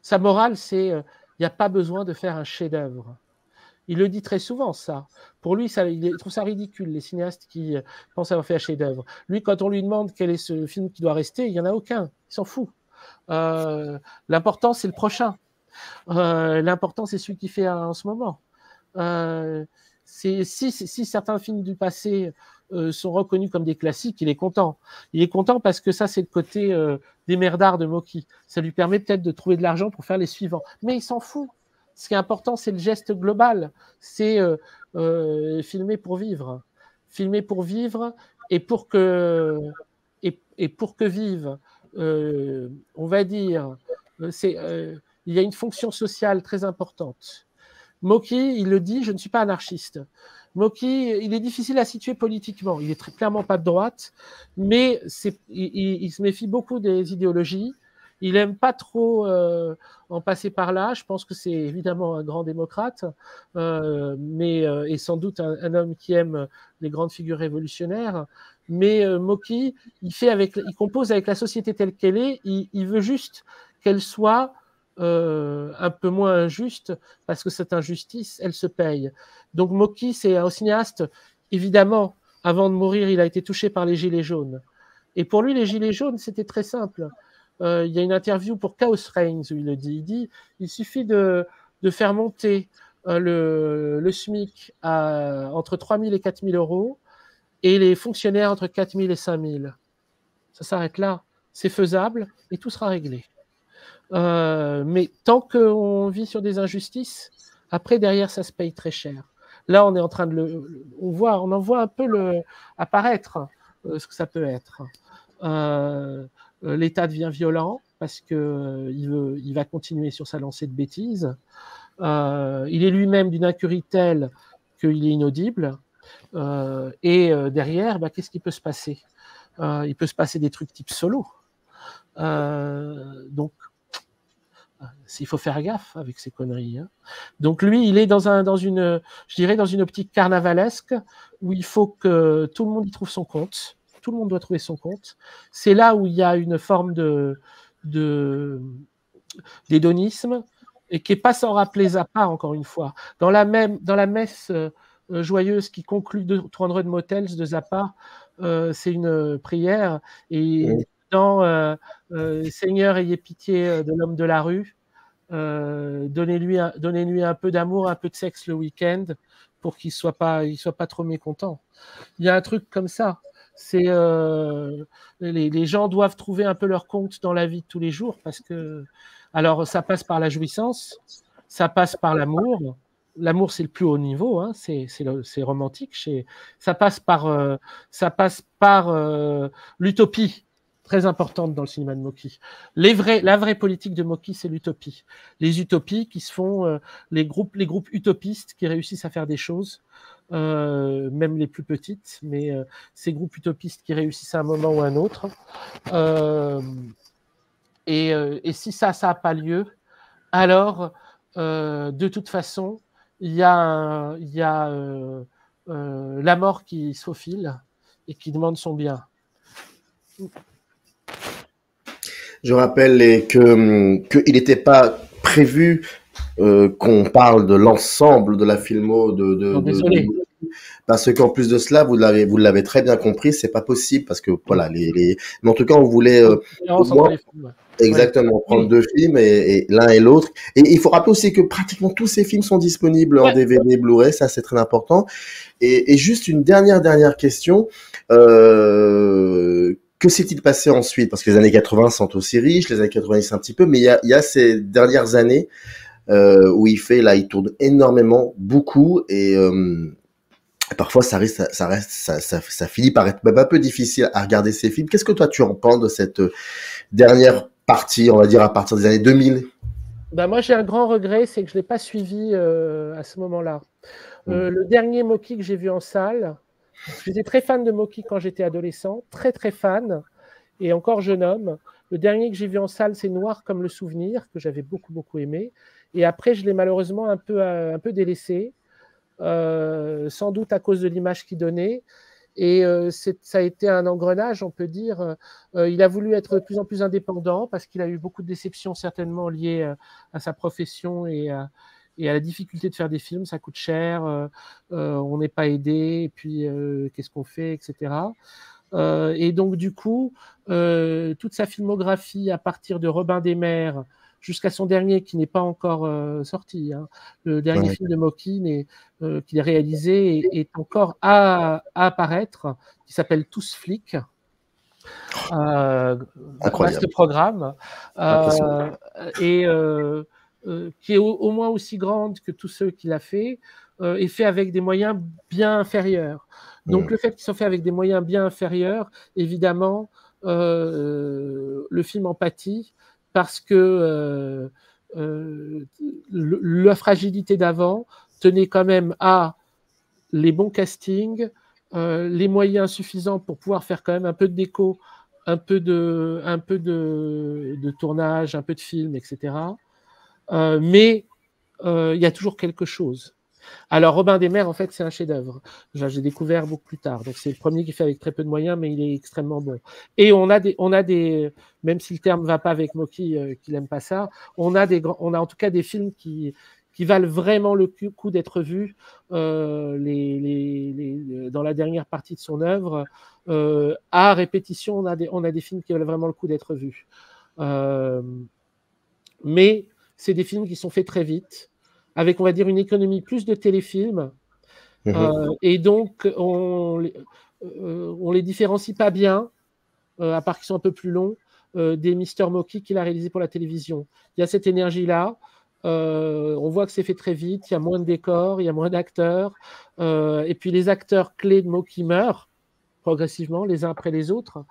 Sa morale, c'est il n'y a pas besoin de faire un chef-d'œuvre. Il le dit très souvent, ça. Pour lui, il trouve ça ridicule, les cinéastes qui pensent avoir fait un chef-d'œuvre. Lui, quand on lui demande quel est ce film qui doit rester, il n'y en a aucun. Il s'en fout. L'important, c'est le prochain. L'important, c'est celui qu'il fait en ce moment. Si certains films du passé sont reconnus comme des classiques, il est content. Il est content parce que ça, c'est le côté des merdards de Mocky. Ça lui permet peut-être de trouver de l'argent pour faire les suivants. Mais il s'en fout. Ce qui est important, c'est le geste global. C'est filmer pour vivre. Filmer pour vivre et pour que, pour que vive, on va dire, il y a une fonction sociale très importante. Mocky, il le dit, je ne suis pas anarchiste. Mocky, il est difficile à situer politiquement. Il est clairement pas de droite, mais il se méfie beaucoup des idéologies. Il aime pas trop en passer par là. Je pense que c'est évidemment un grand démocrate, et sans doute un homme qui aime les grandes figures révolutionnaires. Mais Mocky, il compose avec la société telle qu'elle est. Il veut juste qu'elle soit un peu moins injuste, parce que cette injustice, elle se paye. Donc Mocky, c'est un cinéaste, évidemment, avant de mourir, il a été touché par les Gilets jaunes. Et pour lui, les Gilets jaunes, c'était très simple. Il y a une interview pour Chaos Reigns où il dit, il suffit de faire monter le SMIC entre 3 000 et 4 000 euros, et les fonctionnaires entre 4 000 et 5 000. Ça s'arrête là. C'est faisable, et tout sera réglé. Mais tant qu'on vit sur des injustices, après derrière ça se paye très cher. Là, on est en train on en voit un peu apparaître ce que ça peut être. L'État devient violent parce que il va continuer sur sa lancée de bêtises. Il est lui-même d'une incurie telle qu'il est inaudible. Derrière, qu'est-ce qui peut se passer? Il peut se passer des trucs type Solo. Donc, il faut faire gaffe avec ces conneries. Hein. Donc lui, il est dans une optique carnavalesque où il faut que tout le monde y trouve son compte. Tout le monde doit trouver son compte. C'est là où il y a une forme d'hédonisme et qui n'est pas sans rappeler Zappa, encore une fois. Dans la messe joyeuse qui conclut 200 Motels de Zappa, c'est une prière et dans Seigneur, ayez pitié de l'homme de la rue, donnez-lui un peu d'amour, un peu de sexe le week-end pour qu'il soit pas trop mécontent. Il y a un truc comme ça. C'est les gens doivent trouver un peu leur compte dans la vie de tous les jours parce que alors ça passe par la jouissance, ça passe par l'amour. L'amour, c'est le plus haut niveau, hein, c'est romantique. Ça passe par l'utopie, très importante dans le cinéma de Mocky. La vraie politique de Mocky, c'est l'utopie. Les utopies qui se font, les groupes utopistes qui réussissent à faire des choses, même les plus petites, mais ces groupes utopistes qui réussissent à un moment ou à un autre. Et si ça n'a pas lieu, alors de toute façon, il y a la mort qui se faufile et qui demande son bien. Je rappelle qu'il n'était pas prévu qu'on parle de l'ensemble de la filmo désolé. Parce qu'en plus de cela, vous l'avez très bien compris, c'est pas possible parce que voilà, mais en tout cas, on voulait exactement prendre deux films et l'un et l'autre. Et il faut rappeler aussi que pratiquement tous ces films sont disponibles en DVD, Blu-ray, ça c'est très important. Et juste une dernière question. Que s'est-il passé ensuite? Parce que les années 80 sont aussi riches, les années 90 un petit peu, mais il y a ces dernières années où il tourne énormément, beaucoup, et parfois ça finit par être même un peu difficile à regarder ces films. Qu'est-ce que toi tu en penses de cette dernière partie, on va dire à partir des années 2000? Moi j'ai un grand regret, c'est que je l'ai pas suivi à ce moment-là. Le dernier Mocky que j'ai vu en salle, j'étais très fan de Mocky quand j'étais adolescent, très très fan, et encore jeune homme. Le dernier que j'ai vu en salle, c'est Noir comme le souvenir, que j'avais beaucoup aimé. Et après, je l'ai malheureusement un peu délaissé, sans doute à cause de l'image qu'il donnait. Et ça a été un engrenage, on peut dire. Il a voulu être de plus en plus indépendant parce qu'il a eu beaucoup de déceptions certainement liées à sa profession et et à la difficulté de faire des films, ça coûte cher, on n'est pas aidé, et puis qu'est-ce qu'on fait, etc. Et donc, du coup, toute sa filmographie, à partir de Robin des Mers jusqu'à son dernier, qui n'est pas encore sorti, hein. Le dernier film de Mocky qu'il a réalisé est encore à apparaître, qui s'appelle Tous flics. Vaste programme, et qui est au moins aussi grande que tous ceux qu'il a fait, et fait avec des moyens bien inférieurs. Donc le fait qu'ils soient faits avec des moyens bien inférieurs, évidemment, le film en pâtit, parce que la fragilité d'avant tenait quand même à les bons castings, les moyens suffisants pour pouvoir faire quand même un peu de déco, un peu de tournage, un peu de film, etc. Mais il y a toujours quelque chose. Alors, Robin des Mers, en fait, c'est un chef-d'œuvre. J'ai découvert beaucoup plus tard. Donc, c'est le premier qu'il fait avec très peu de moyens, mais il est extrêmement bon. Et on a des même si le terme ne va pas avec Mocky, qu'il n'aime pas ça, on a en tout cas des films qui valent vraiment le coup d'être vus dans la dernière partie de son œuvre. À répétition, on a des films qui valent vraiment le coup d'être vus. Mais c'est des films qui sont faits très vite, avec, on va dire, une économie plus de téléfilms. Et donc, on les différencie pas bien, à part qu'ils sont un peu plus longs, des Mr. Mocky qu'il a réalisé pour la télévision. Il y a cette énergie-là. On voit que c'est fait très vite, il y a moins de décors, il y a moins d'acteurs, et puis les acteurs clés de Mocky meurent progressivement les uns après les autres,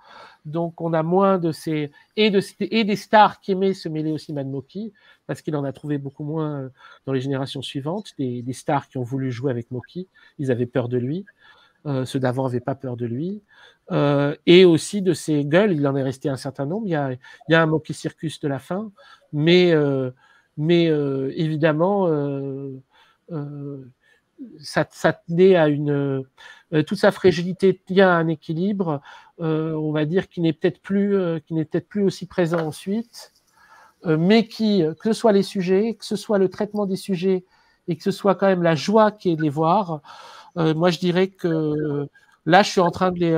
donc on a moins de ces et des stars qui aimaient se mêler au cinéma de Mocky, parce qu'il en a trouvé beaucoup moins dans les générations suivantes, des stars qui ont voulu jouer avec Mocky, ils avaient peur de lui, ceux d'avant n'avaient pas peur de lui, et aussi de ses gueules, il en est resté un certain nombre, il y a un Mocky Circus de la fin, mais évidemment, ça tenait à toute sa fragilité tient à un équilibre, on va dire, qui n'est peut-être plus aussi présent ensuite, mais que ce soit les sujets, que ce soit le traitement des sujets, et que ce soit quand même la joie qui est de les voir. Moi, je dirais que là, je suis en train de les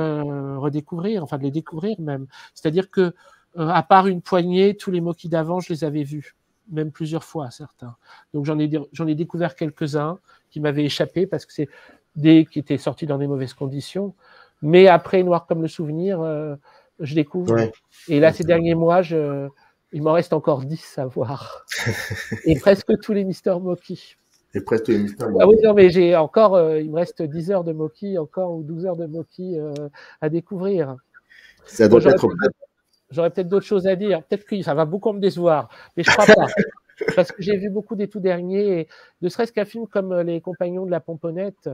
redécouvrir, enfin de les découvrir même. C'est-à-dire que, à part une poignée, tous les Mocky d'avant, je les avais vus, même plusieurs fois, certains. Donc j'en ai découvert quelques-uns qui m'avaient échappé parce que c'est des qui étaient sortis dans des mauvaises conditions. Mais après, Noir comme le souvenir, je découvre. Ouais. Et là, ces derniers mois, il m'en reste encore 10 à voir. Et presque tous les Mr. Mocky. Et presque tous les Mr. Mocky. Ah oui, non, mais j'ai encore, il me reste 10 heures de Mocky, encore, ou 12 heures de Mocky à découvrir. Ça doit être J'aurais peut-être d'autres choses à dire. Peut-être que ça va beaucoup me décevoir, mais je crois pas. Parce que j'ai vu beaucoup des tout derniers, et ne serait-ce qu'un film comme Les Compagnons de la Pomponnette,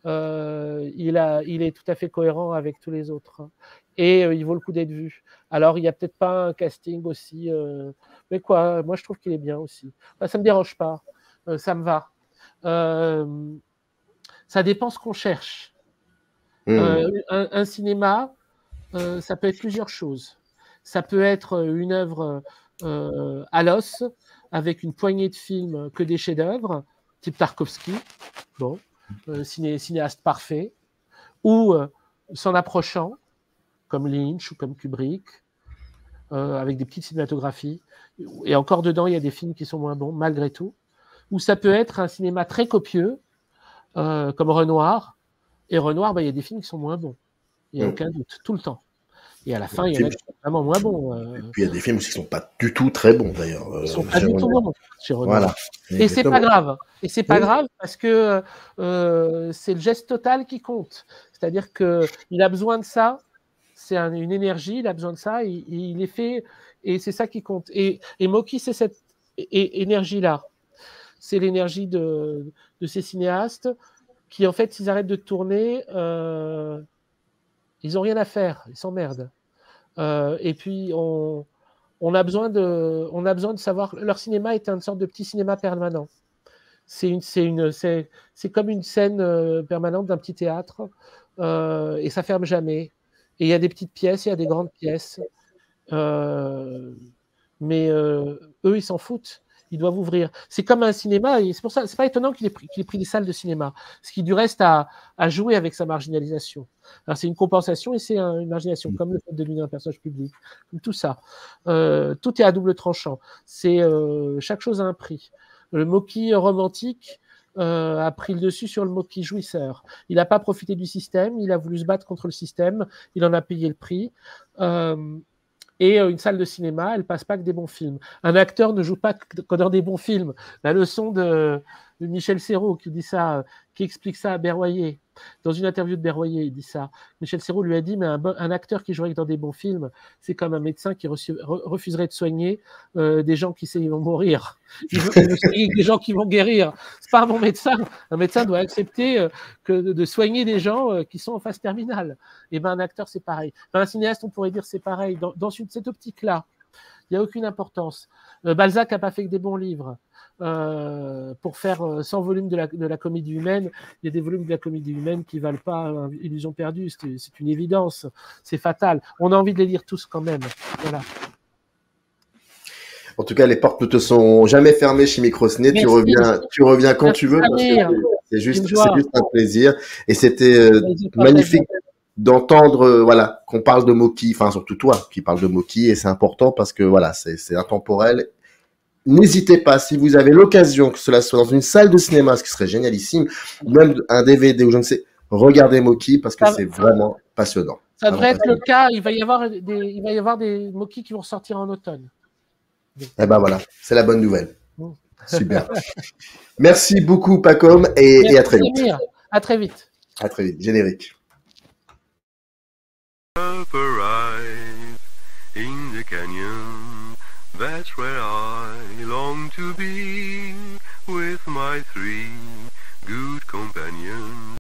il est tout à fait cohérent avec tous les autres. Et il vaut le coup d'être vu. Alors, il n'y a peut-être pas un casting aussi. Mais quoi, moi, je trouve qu'il est bien aussi. Enfin, ça ne me dérange pas. Ça me va. Ça dépend ce qu'on cherche. Un cinéma, ça peut être plusieurs choses. Ça peut être une œuvre à l'os, avec une poignée de films que des chefs-d'œuvre, type Tarkovsky, bon, cinéaste parfait, ou s'en approchant, comme Lynch ou comme Kubrick, avec des petites cinématographies. Et encore dedans, il y a des films qui sont moins bons, malgré tout. Ou ça peut être un cinéma très copieux, comme Renoir. Et Renoir, il y a des films qui sont moins bons. Il n'y a aucun doute, tout le temps. Et à la fin, il y en a qui sont vraiment moins bons. Et puis il y a des films aussi qui ne sont pas du tout très bons, d'ailleurs. Ils ne sont pas du tout bons chez Renoir. Voilà. Et c'est pas grave. Et c'est pas grave parce que c'est le geste total qui compte. C'est-à-dire qu'il a besoin de ça. C'est une énergie, il a besoin de ça. Il est fait. Et c'est ça qui compte. Et Mocky, c'est cette énergie-là. C'est l'énergie de ces cinéastes qui, en fait, s'ils arrêtent de tourner, ils n'ont rien à faire, ils s'emmerdent. Et puis, on a besoin de savoir. Leur cinéma est une sorte de petit cinéma permanent. C'est comme une scène permanente d'un petit théâtre, et ça ferme jamais. Et il y a des petites pièces, il y a des grandes pièces. Mais eux, ils s'en foutent. Ils doivent ouvrir. C'est comme un cinéma, et c'est pour ça, c'est pas étonnant qu'il ait pris des salles de cinéma. Ce qui, du reste, a joué avec sa marginalisation. Alors, c'est une compensation et c'est une marginalisation, comme le fait de devenir un personnage public, comme tout ça. Tout est à double tranchant. Chaque chose a un prix. Le Mocky romantique a pris le dessus sur le Mocky jouisseur. Il n'a pas profité du système, il a voulu se battre contre le système, il en a payé le prix. Et une salle de cinéma, elle passe pas que des bons films. Un acteur ne joue pas que dans des bons films. La leçon de Michel Serrault qui dit ça, qui explique ça à Berroyer. Dans une interview de Berroyer, il dit ça. Michel Serrault lui a dit, mais un acteur qui jouerait dans des bons films, c'est comme un médecin qui refuserait de soigner des gens qui savent qu'ils vont mourir. Il veut soigner des gens qui vont guérir. C'est pas un bon médecin. Un médecin doit accepter de soigner des gens qui sont en phase terminale. Et ben un acteur, c'est pareil. Un cinéaste, on pourrait dire c'est pareil. Dans cette optique-là, il n'y a aucune importance. Balzac n'a pas fait que des bons livres. Pour faire 100 volumes de la comédie humaine, il y a des volumes de la comédie humaine qui ne valent pas Illusion perdue, c'est une évidence, c'est fatal. On a envie de les lire tous quand même. Voilà. En tout cas, les portes ne te sont jamais fermées chez Microciné. Tu reviens quand tu veux, parce que c'est juste un plaisir. Et c'était magnifique d'entendre qu'on parle de Mocky, enfin surtout toi qui parles de Mocky, et c'est important parce que voilà, c'est intemporel. N'hésitez pas, si vous avez l'occasion, que cela soit dans une salle de cinéma, ce qui serait génialissime, ou même un DVD ou je ne sais, regardez Mocky parce que c'est vraiment passionnant. Ça devrait être le cas, il va y avoir des Mocky qui vont sortir en automne. Eh ben voilà, c'est la bonne nouvelle. Super. Merci beaucoup Pacom et à très vite. À très vite. À très vite. Générique. In the canyon, that's where I long to be, with my 3 good companions.